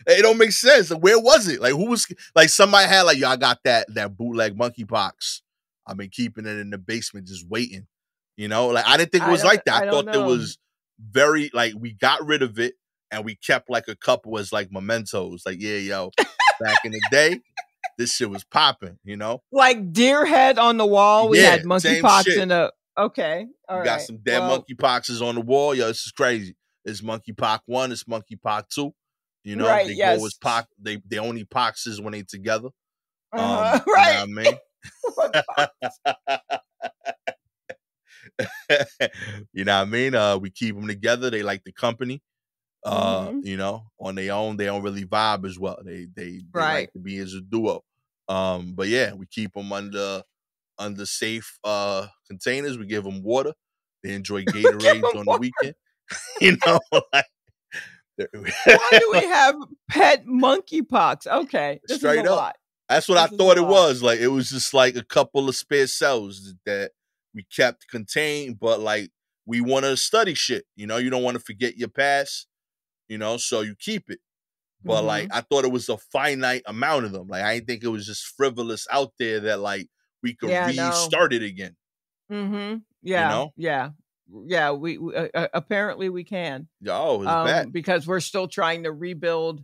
Speaker 1: It don't make sense. Where was it? Like, who was like somebody had like, yo, I got that bootleg monkeypox. I've been keeping it in the basement, just waiting. You know, like I didn't think it was like that. I
Speaker 2: don't
Speaker 1: thought there
Speaker 2: know.
Speaker 1: was very like we got rid of it and we kept like a couple as like mementos. Like, yeah, yo, back in the day, this shit was popping. You know,
Speaker 2: like deer head on the wall. We had monkeypox in a. Okay, all right.
Speaker 1: Got some dead monkeypoxes on the wall. Yo, this is crazy. It's monkeypox 1. It's monkeypox 2. You know,
Speaker 2: right,
Speaker 1: they
Speaker 2: yes.
Speaker 1: go as pox. They only poxes when they together.
Speaker 2: Right.
Speaker 1: You know what I mean? You know what I mean? We keep them together. They like the company. You know, on their own, they don't really vibe as well. They like to be as a duo. But yeah, we keep them under safe containers. We give them water. They enjoy Gatorades on the weekend. You know, like
Speaker 2: why do we have pet monkeypox? Okay, this
Speaker 1: straight
Speaker 2: is a
Speaker 1: up.
Speaker 2: lot.
Speaker 1: That's what I thought it was. Like it was just like a couple of spare cells that we kept contained, but like we want to study shit. You know, you don't want to forget your past. You know, so you keep it. But like I thought it was a finite amount of them. Like I didn't think it was just frivolous out there that like we could restart it again.
Speaker 2: Yeah.
Speaker 1: You know?
Speaker 2: Yeah. We apparently we can.
Speaker 1: Oh, it's bad
Speaker 2: because we're still trying to rebuild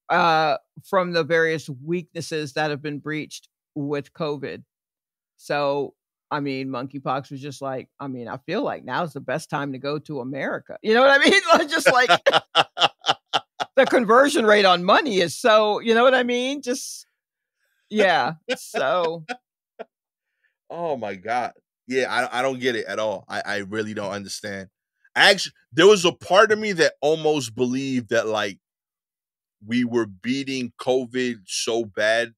Speaker 2: from the various weaknesses that have been breached with COVID. So, I mean, monkeypox was just like, I mean, I feel like now's the best time to go to America. You know what I mean? Just like the conversion rate on money is so, you know what I mean? Just, yeah. So.
Speaker 1: Oh my God. Yeah, I don't get it at all. I really don't understand. Actually, there was a part of me that almost believed that like we were beating COVID so bad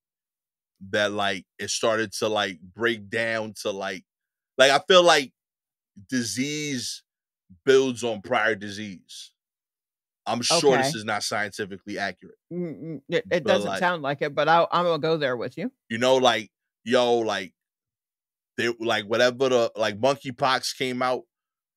Speaker 1: that like it started to like break down to like I feel like disease builds on prior disease. I'm sure this is not scientifically accurate.
Speaker 2: It doesn't sound like it, but I'm gonna go there with you.
Speaker 1: You know, like yo, like they like whatever the like monkeypox came out,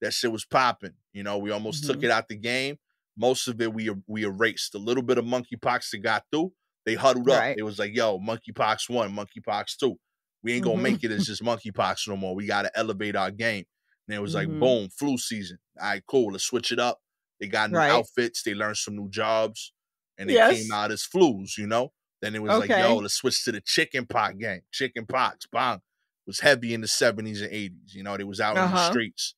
Speaker 1: that shit was popping. You know, we almost took it out the game. Most of it we erased. A little bit of monkeypox that got through. They huddled up. It was like, yo, monkeypox 1, monkeypox 2. We ain't gonna make it as just monkeypox no more. We gotta elevate our game. And it was like, boom, flu season. All right, cool. Let's switch it up. They got new outfits. They learned some new jobs, and they came out as flus. You know. Then it was like, yo, let's switch to the chicken pox game. Chicken pox, bang. Was heavy in the 70s and 80s. You know, they was out in the streets.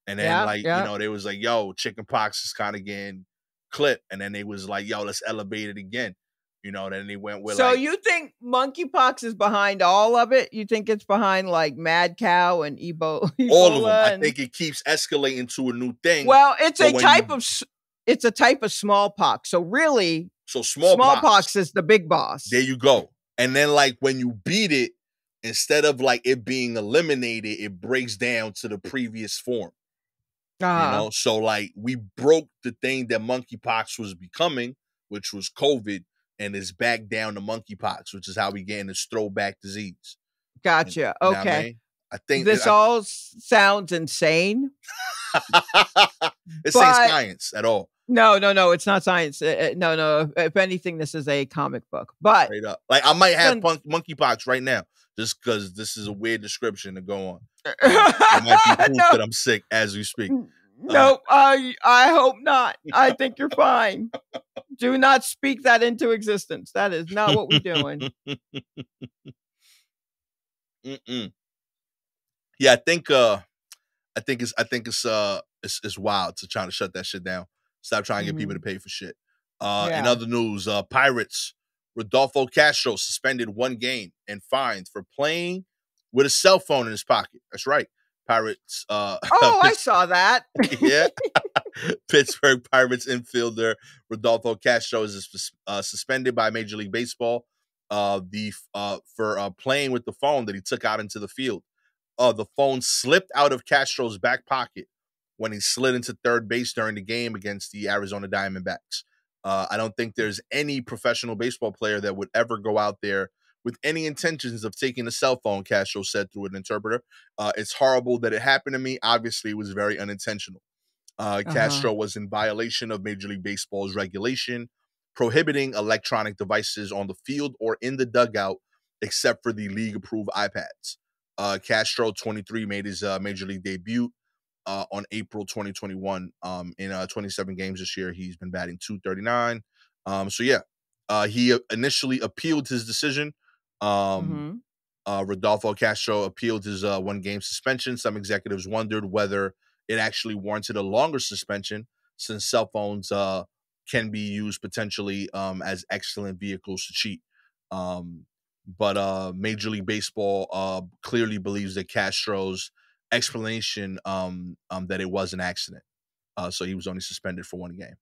Speaker 1: And then you know, they was like, yo, chicken pox is kind of getting clipped. And then they was like, yo, let's elevate it again. You know, then they went with
Speaker 2: so you think monkeypox is behind all of it? You think it's behind like mad cow and Ebola?
Speaker 1: All of them. I think it keeps escalating to a new thing.
Speaker 2: Well, it's a type of smallpox. So really, smallpox is the big boss.
Speaker 1: There you go. And then like when you beat it, instead of like it being eliminated, it breaks down to the previous form. You know, so like we broke the thing that monkeypox was becoming, which was COVID, and it's back down to monkeypox, which is how we getting this throwback disease.
Speaker 2: Gotcha.
Speaker 1: You
Speaker 2: okay.
Speaker 1: I mean? I think
Speaker 2: this all sounds insane.
Speaker 1: This ain't science at all.
Speaker 2: No, it's not science. No. If anything, this is a comic book. But
Speaker 1: straight up. Like I might have monkeypox right now, just because this is a weird description to go on. It might be proof that I'm sick as we speak.
Speaker 2: Nope, I hope not. I think you're fine. Do not speak that into existence. That is not what we're doing.
Speaker 1: Yeah, I think it's wild to try to shut that shit down. Stop trying to get people to pay for shit. In other news, Pirates Rodolfo Castro suspended 1 game and fined for playing with a cell phone in his pocket. That's right. Pirates.
Speaker 2: I saw that.
Speaker 1: Yeah. Pittsburgh Pirates infielder Rodolfo Castro is suspended by Major League Baseball for playing with the phone that he took out into the field. The phone slipped out of Castro's back pocket when he slid into third base during the game against the Arizona Diamondbacks. I don't think there's any professional baseball player that would ever go out there with any intentions of taking a cell phone, Castro said through an interpreter. It's horrible that it happened to me. Obviously, it was very unintentional. Castro was in violation of Major League Baseball's regulation prohibiting electronic devices on the field or in the dugout, except for the league-approved iPads. Castro, 23, made his major league debut on April 2021. In 27 games this year, he's been batting .239. He initially appealed his decision. Rodolfo Castro appealed his 1-game suspension. Some executives wondered whether it actually warranted a longer suspension, since cell phones can be used potentially as excellent vehicles to cheat. But Major League Baseball clearly believes that Castro's explanation that it was an accident. So he was only suspended for 1 game.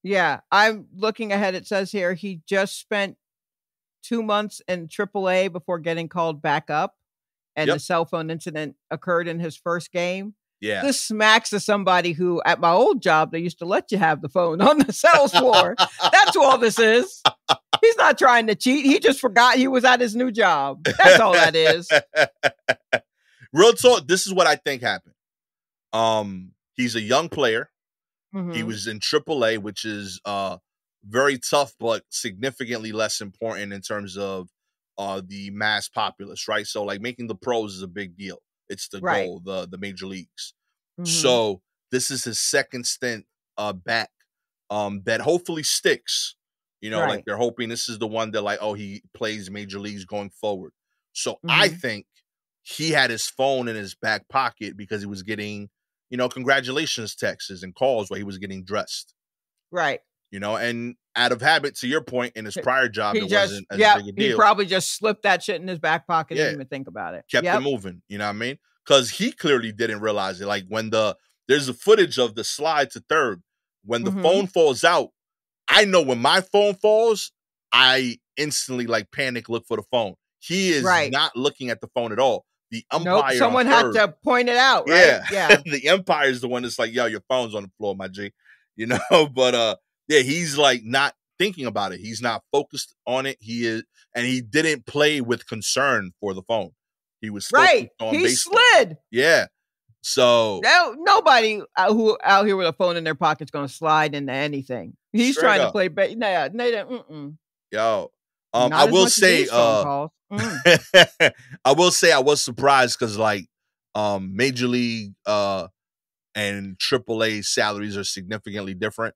Speaker 2: Yeah, I'm looking ahead. It says here he just spent 2 months in AAA before getting called back up, and the cell phone incident occurred in his first game.
Speaker 1: Yeah.
Speaker 2: This smacks of somebody who, at my old job, they used to let you have the phone on the sales floor. That's all this is. He's not trying to cheat. He just forgot he was at his new job. That's all that is.
Speaker 1: Real talk, this is what I think happened. He's a young player. He was in AAA, which is very tough, but significantly less important in terms of the mass populace, right? So, like, making the pros is a big deal. It's the goal, the major leagues. So this is his second stint back that hopefully sticks. You know, like, they're hoping this is the one that, like, oh, he plays major leagues going forward. So I think he had his phone in his back pocket because he was getting, you know, congratulations texts and calls while he was getting dressed.
Speaker 2: Right.
Speaker 1: You know, and out of habit, to your point, in his prior job, it wasn't as big a deal.
Speaker 2: He probably just slipped that shit in his back pocket and didn't even think about it.
Speaker 1: Kept it moving, you know what I mean? Because he clearly didn't realize it. Like, when there's a footage of the slide to third, when the phone falls out, I know when my phone falls, I instantly, like, panic, look for the phone. He is not looking at the phone at all. The umpire,
Speaker 2: someone had to point it out, right?
Speaker 1: Yeah. The umpire is the one that's like, yo, your phone's on the floor, my G. You know, but he's, like, not thinking about it. He's not focused on it. He is, and he didn't play with concern for the phone. He was focused on baseball.
Speaker 2: Slid.
Speaker 1: Yeah. So
Speaker 2: nobody who out here with a phone in their pocket's going to slide into anything. He's trying to play.
Speaker 1: Yo, I will say, I will say I was surprised because, like, Major League and AAA salaries are significantly different.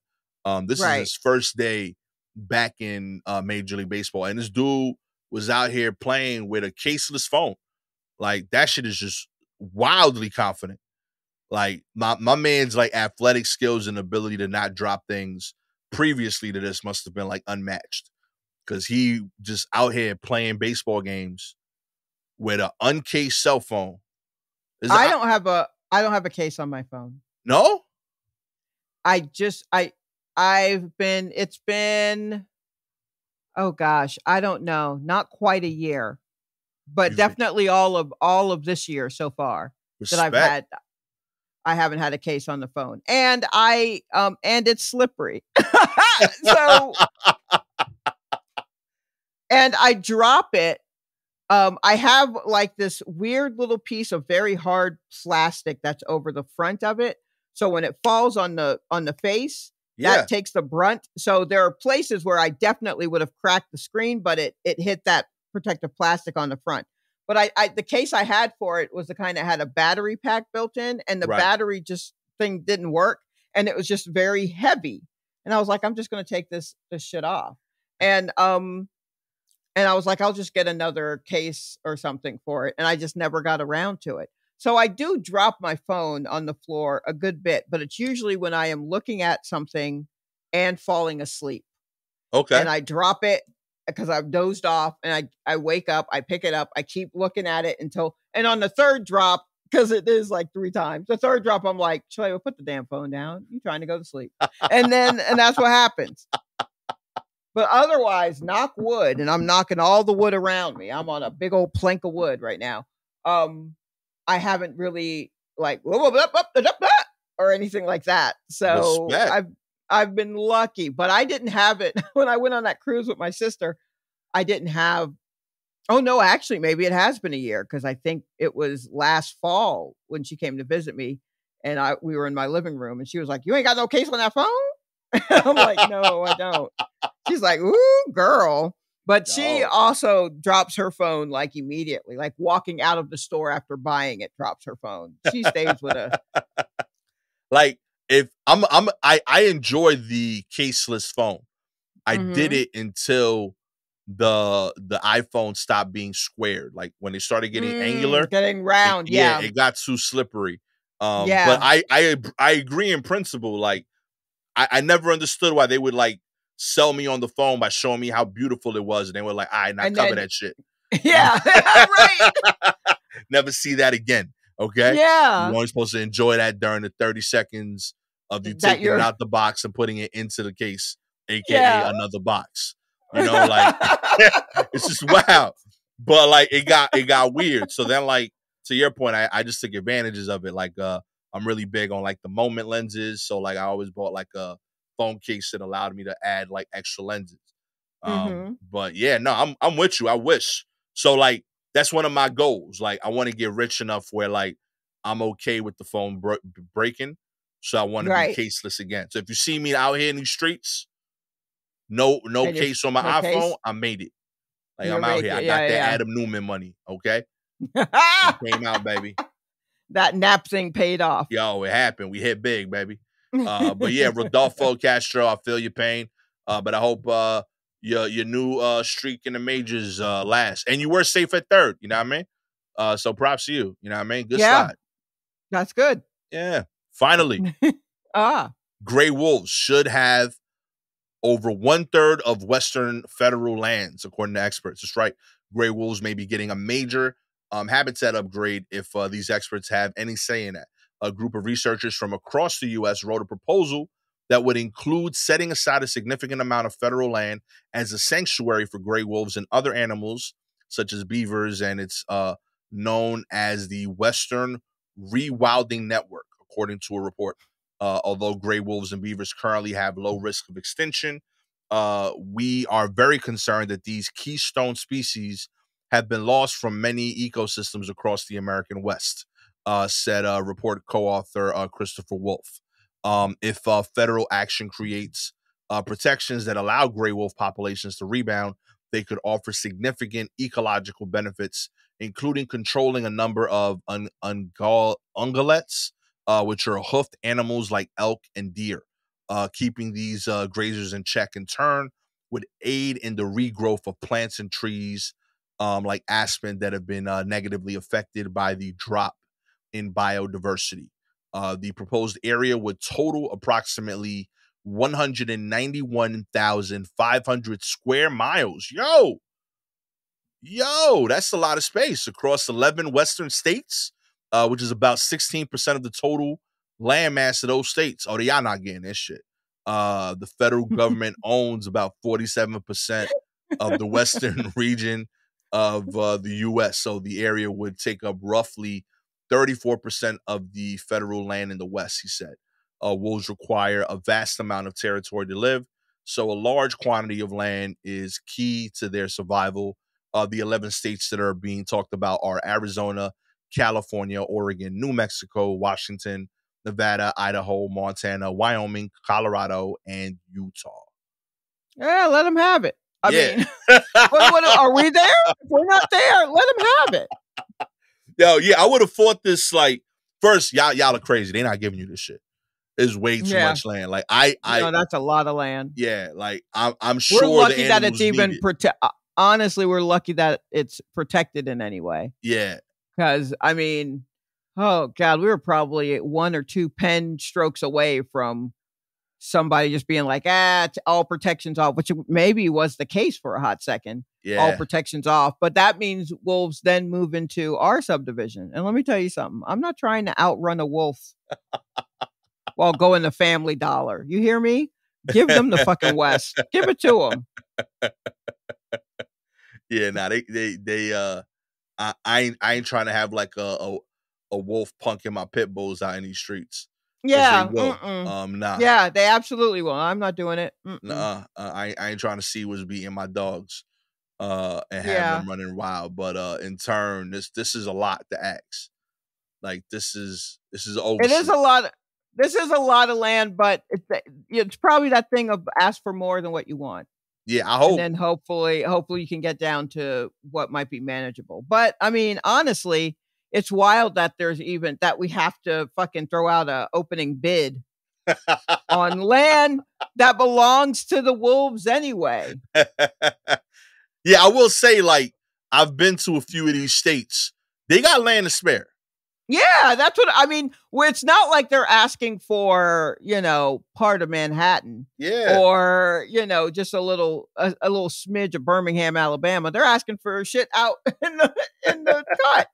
Speaker 1: This is his first day back in Major League Baseball, and this dude was out here playing with a caseless phone. Like, that shit is just wildly confident. Like, my man's, like, athletic skills and ability to not drop things previously to this must have been, like, unmatched, because he just out here playing baseball games with an uncased cell phone.
Speaker 2: I don't have a case on my phone.
Speaker 1: No?
Speaker 2: It's been, oh gosh, I don't know, not quite a year, but definitely all of this year so far that I haven't had a case on the phone, and and it's slippery. So, and I drop it. I have, like, this weird little piece of very hard plastic that's over the front of it. So when it falls on the face, that takes the brunt. So there are places where I definitely would have cracked the screen, but it hit that protective plastic on the front. But the case I had for it was the kind that had a battery pack built in, and the battery thing didn't work, and it was just very heavy. And I was like, I'm just going to take this shit off. And I was like, I'll just get another case or something for it. And I just never got around to it. So I do drop my phone on the floor a good bit, but it's usually when I am looking at something and falling asleep.
Speaker 1: Okay.
Speaker 2: And I drop it because I've dozed off, and I wake up, I pick it up, I keep looking at it and on the third drop, because it is like 3 times, the third drop, I'm like, Shalewa, put the damn phone down. You trying to go to sleep. and that's what happens. But otherwise, knock wood, and I'm knocking all the wood around me. I'm on a big old plank of wood right now. I haven't really, like, or anything like that. So I've been lucky, but I didn't have it when I went on that cruise with my sister. I didn't have. Oh no, actually, maybe it has been a year, because I think it was last fall when she came to visit me, and we were in my living room, and she was like, "You ain't got no case on that phone?" I'm like, "No, I don't." She's like, ooh, girl. But she
Speaker 1: Yo.
Speaker 2: also drops her phone like immediately, like walking out of the store after buying it, drops her phone. She stays with us.
Speaker 1: Like if I enjoy the caseless phone. I did it until the iPhone stopped being squared. Like when they started getting angular,
Speaker 2: getting round.
Speaker 1: yeah,
Speaker 2: Yeah.
Speaker 1: it got too slippery. But
Speaker 2: Yeah.
Speaker 1: I agree in principle. Like I never understood why they would like sell me on the phone by showing me how beautiful it was, and they were like, "All right, now
Speaker 2: And
Speaker 1: cover
Speaker 2: then,
Speaker 1: that shit."
Speaker 2: yeah, right.
Speaker 1: Never see that again. Okay. You're
Speaker 2: Yeah.
Speaker 1: only supposed to enjoy that during the 30 seconds of you
Speaker 2: That
Speaker 1: taking it
Speaker 2: you're,
Speaker 1: out the box and putting it into the case, aka
Speaker 2: yeah.
Speaker 1: another box. You know, like it's just wow. But like it got weird. So then like to your point, I just took advantages of it. Like I'm really big on like the moment lenses. So like I always bought like a phone case that allowed me to add like extra lenses. But yeah, no, I'm with you. I wish. So like that's one of my goals. Like I want to get rich enough where like I'm okay with the phone breaking. So I want to be
Speaker 2: Right.
Speaker 1: caseless again. So if you see me out here in these streets, no case on my
Speaker 2: no
Speaker 1: iPhone,
Speaker 2: case.
Speaker 1: I made it. Like
Speaker 2: You're
Speaker 1: I'm out here. I
Speaker 2: making,
Speaker 1: got that
Speaker 2: yeah.
Speaker 1: Adam Newman money. Okay, it
Speaker 2: Yeah.
Speaker 1: came out, baby.
Speaker 2: That nap thing paid off.
Speaker 1: Yo, it happened. We hit big, baby. But yeah, Rodolfo Castro, I feel your pain. But I hope your new streak in the majors lasts. And you were safe at third, you know what I mean? So props to you. You know what I mean? Good slide.
Speaker 2: That's good.
Speaker 1: Yeah. Finally, Gray Wolves should have over 1/3 of Western federal lands, according to experts. That's right. Gray wolves may be getting a major habitat upgrade if these experts have any say in that. A group of researchers from across the U.S. wrote a proposal that would include setting aside a significant amount of federal land as a sanctuary for gray wolves and other animals, such as beavers, and it's known as the Western Rewilding Network, according to a report. Although gray wolves and beavers currently have low risk of extinction, we are very concerned that these keystone species have been lost from many ecosystems across the American West, said report co-author Christopher Wolf. If federal action creates protections that allow gray wolf populations to rebound, they could offer significant ecological benefits, including controlling a number of ungulates, which are hoofed animals like elk and deer. Keeping these grazers in check in turn would aid in the regrowth of plants and trees like aspen that have been negatively affected by the drop in biodiversity. The proposed area would total approximately 191,500 square miles. Yo, that's a lot of space across 11 Western states, which is about 16% of the total landmass of those states. Oh, y'all not getting this shit. The federal government owns about 47% of the Western region of the U.S. So the area would take up roughly 34% of the federal land in the West, he said. Wolves require a vast amount of territory to live. So a large quantity of land is key to their survival. The 11 states that are being talked about are Arizona, California, Oregon, New Mexico, Washington, Nevada, Idaho, Montana, Wyoming, Colorado, and Utah.
Speaker 2: Yeah, let them have it. I mean, what, are we there? If we're not there, let them have it.
Speaker 1: Yo, yeah, I would have thought this like first. Y'all are crazy. They're not giving you this shit. It's way too much land. Like
Speaker 2: no, that's a lot of land.
Speaker 1: Yeah, like I'm
Speaker 2: We're
Speaker 1: sure
Speaker 2: lucky
Speaker 1: the
Speaker 2: that it's even honestly, we're lucky that it's protected in any way.
Speaker 1: Yeah,
Speaker 2: because I mean, oh God, we were probably 1 or 2 pen strokes away from somebody just being like, all protections off, which maybe was the case for a hot second.
Speaker 1: Yeah.
Speaker 2: All protections off. But that means wolves then move into our subdivision. And let me tell you something. I'm not trying to outrun a wolf while going to Family Dollar. You hear me? Give them the fucking West. Give it to them.
Speaker 1: Yeah, nah, I ain't trying to have like a wolf punking my pit bulls out in these streets.
Speaker 2: Yeah.
Speaker 1: They will. Nah.
Speaker 2: Yeah, they absolutely will. I'm not doing it.
Speaker 1: Nah. I ain't trying to see what's beating my dogs and have them running wild. But in turn, this is a lot to ask. Like this is over.
Speaker 2: It is a lot. This is a lot of land, but it's probably that thing of ask for more than what you want.
Speaker 1: Yeah, I hope.
Speaker 2: And then hopefully you can get down to what might be manageable. But I mean, honestly, it's wild that that we have to fucking throw out a opening bid on land that belongs to the wolves anyway.
Speaker 1: Yeah, I will say, like, I've been to a few of these states. They got land to spare.
Speaker 2: Yeah, that's what I mean. Where it's not like they're asking for, part of Manhattan.
Speaker 1: Yeah.
Speaker 2: Or, just a little smidge of Birmingham, Alabama. They're asking for shit out in the cut.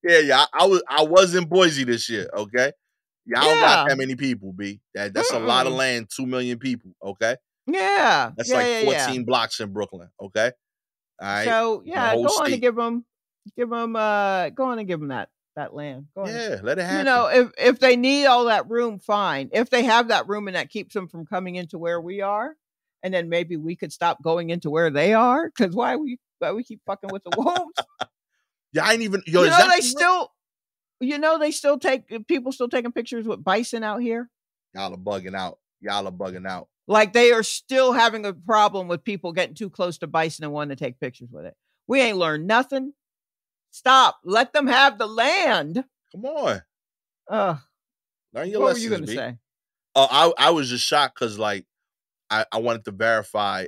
Speaker 1: Yeah. I was in Boise this year, okay? Y'all don't got that many people, B. That's a lot of land, 2 million people, okay?
Speaker 2: Yeah.
Speaker 1: That's like 14 blocks in Brooklyn, okay? All right.
Speaker 2: So go on and give them that land. Go on.
Speaker 1: Let it happen.
Speaker 2: If they need all that room, fine. If they have that room and that keeps them from coming into where we are, and then maybe we could stop going into where they are, because why we keep fucking with the wolves?
Speaker 1: Yeah, I ain't even.
Speaker 2: People still taking pictures with bison out here.
Speaker 1: Y'all are bugging out.
Speaker 2: Like they are still having a problem with people getting too close to bison and wanting to take pictures with it. We ain't learned nothing. Stop. Let them have the land.
Speaker 1: Come on.
Speaker 2: Learn your lessons. What were you going to say?
Speaker 1: I was just shocked because, like, I wanted to verify.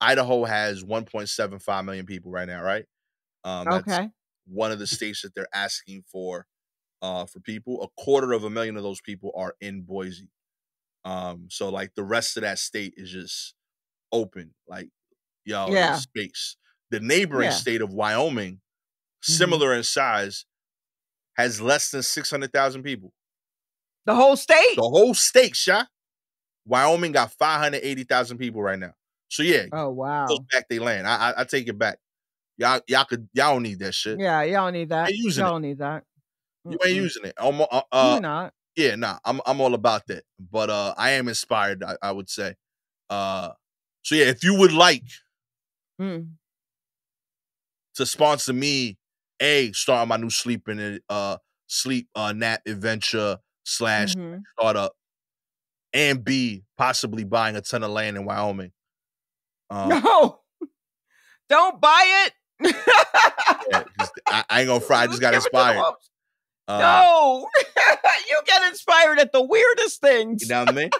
Speaker 1: Idaho has 1.75 million people right now, right? That's one of the states that they're asking for people. 250,000 of those people are in Boise. So, like, the rest of that state is just open. Like, there's space. The neighboring state of Wyoming, similar in size, has less than 600,000 people.
Speaker 2: The whole state?
Speaker 1: The whole state, Sha. Wyoming got 580,000 people right now. So yeah.
Speaker 2: Oh wow.
Speaker 1: Goes back they land. I take it back. Y'all don't need that shit.
Speaker 2: Yeah, y'all don't need that.
Speaker 1: Y'all
Speaker 2: don't need that.
Speaker 1: You ain't using it.
Speaker 2: You're not.
Speaker 1: Yeah, nah. I'm all about that. But I am inspired, I would say. So yeah, if you would like to sponsor me, starting my new sleep nap adventure / startup, and B, possibly buying a ton of land in Wyoming.
Speaker 2: No, don't buy it.
Speaker 1: I ain't gonna fry. I just got inspired.
Speaker 2: No, you get inspired at the weirdest things.
Speaker 1: You know what I mean?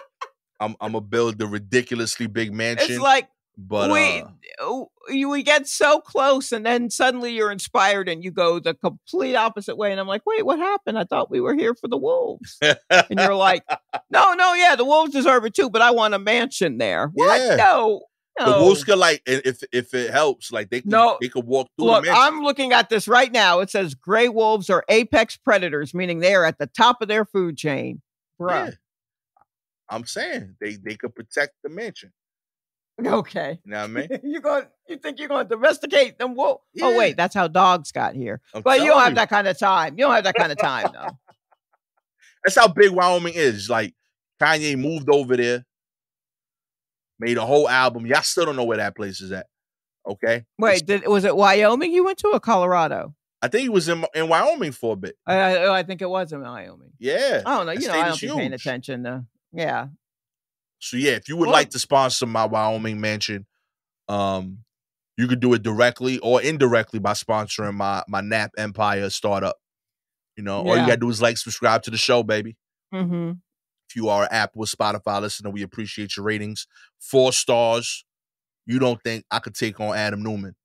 Speaker 1: I'm gonna build the ridiculously big mansion.
Speaker 2: It's like, but we get so close, and then suddenly you're inspired, and you go the complete opposite way. And I'm like, wait, what happened? I thought we were here for the wolves. And you're like, no, yeah, the wolves deserve it too, but I want a mansion there. What?
Speaker 1: Yeah.
Speaker 2: No.
Speaker 1: The wolves could, like, if it helps, like they could walk through.
Speaker 2: Look, I'm looking at this right now. It says gray wolves are apex predators, meaning they are at the top of their food chain. Bruh. Yeah.
Speaker 1: I'm saying they could protect the mansion.
Speaker 2: Okay.
Speaker 1: You know what I mean?
Speaker 2: You think you're going to domesticate them wolves? Yeah. Oh, wait, that's how dogs got here. But you don't have that kind of time. You don't have that kind of time, though.
Speaker 1: That's how big Wyoming is. Like, Kanye moved over there, made a whole album. Y'all still don't know where that place is at. Okay?
Speaker 2: Wait, was it Wyoming you went to or Colorado?
Speaker 1: I think he was in Wyoming for a bit.
Speaker 2: I think it was in Wyoming.
Speaker 1: Yeah.
Speaker 2: I don't know. I don't be paying attention to. Yeah.
Speaker 1: So yeah, if you would like to sponsor my Wyoming mansion, you could do it directly or indirectly by sponsoring my Nap Empire startup. All you gotta do is subscribe to the show, baby.
Speaker 2: Mm-hmm.
Speaker 1: If you are an Apple or Spotify listener, we appreciate your ratings. 4 stars. You don't think I could take on Adam Newman?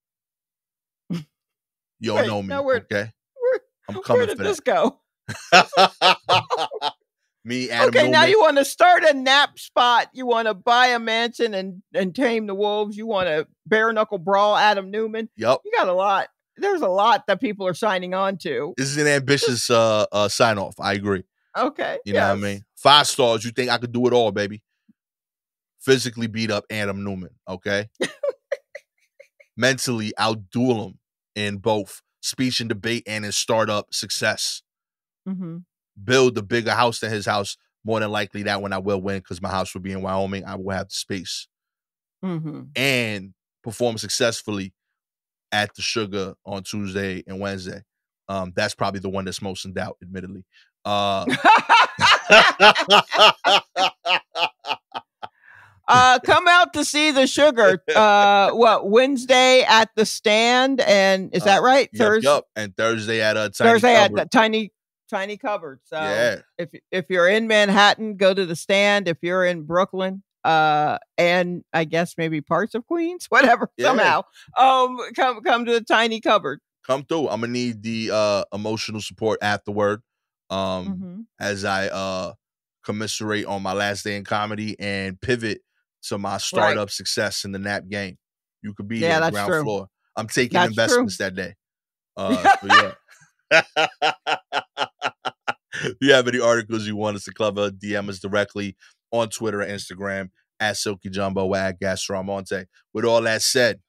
Speaker 1: You don't know me, okay? I'm coming for that.
Speaker 2: Where did this go?
Speaker 1: Me, Adam Newman.
Speaker 2: Now you want to start a nap spot. You want to buy a mansion and tame the wolves. You want to bare knuckle brawl Adam Newman.
Speaker 1: Yep.
Speaker 2: You got a lot. There's a lot that people are signing on to.
Speaker 1: This is an ambitious sign off. I agree.
Speaker 2: Okay.
Speaker 1: You know what I mean? 5 stars. You think I could do it all, baby? Physically beat up Adam Newman, okay? Mentally outduel him in both speech and debate and in startup success.
Speaker 2: Mm-hmm.
Speaker 1: Build a bigger house than his house. More than likely that one I will win because my house will be in Wyoming. I will have the space.
Speaker 2: Mm-hmm.
Speaker 1: And perform successfully at the Sugar on Tuesday and Wednesday. That's probably the one that's most in doubt, admittedly.
Speaker 2: Come out to see the sugar. Wednesday at the stand, and is that right? Thursday.
Speaker 1: Yep. And Thursday at a
Speaker 2: tiny cupboard. So
Speaker 1: yeah.
Speaker 2: if you're in Manhattan, go to the stand. If you're in Brooklyn, and I guess maybe parts of Queens, whatever, somehow, come to the tiny cupboard.
Speaker 1: Come through. I'm gonna need the emotional support afterward. As I commiserate on my last day in comedy and pivot to my startup success in the nap game. You could be there, ground floor. I'm taking investments that day. So if you have any articles you want us to cover, DM us directly on Twitter and Instagram at Silky Jumbo, at Gastor Almonte. With all that said,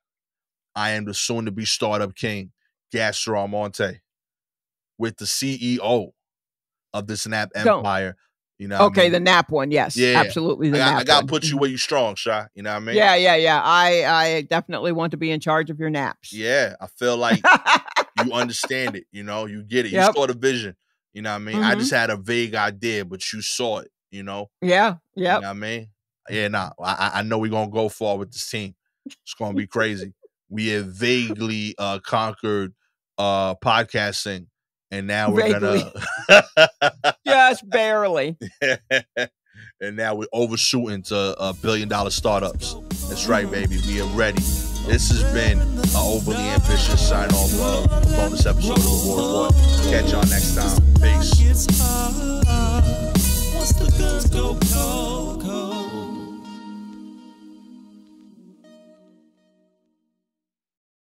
Speaker 1: I am the soon-to-be startup king, Gastor Almonte, with the CEO of this nap empire. You know,
Speaker 2: okay, the nap one, yes, absolutely.
Speaker 1: I got to put you where you strong, Sha. You know what I mean?
Speaker 2: Yeah. I definitely want to be in charge of your naps.
Speaker 1: Yeah, I feel like you understand it. You know, you get it. You saw the vision. You know what I mean? I just had a vague idea, but you saw it. You know?
Speaker 2: Yeah.
Speaker 1: You know what I mean? Yeah, I know we're gonna go far with this team. It's gonna be crazy. We have vaguely conquered podcasting. And now we're gonna
Speaker 2: just barely.
Speaker 1: And now we're overshooting to $1 billion startups. That's right, baby. We are ready. This has been an overly ambitious sign off bonus episode of the War Report. Catch y'all next time. Peace.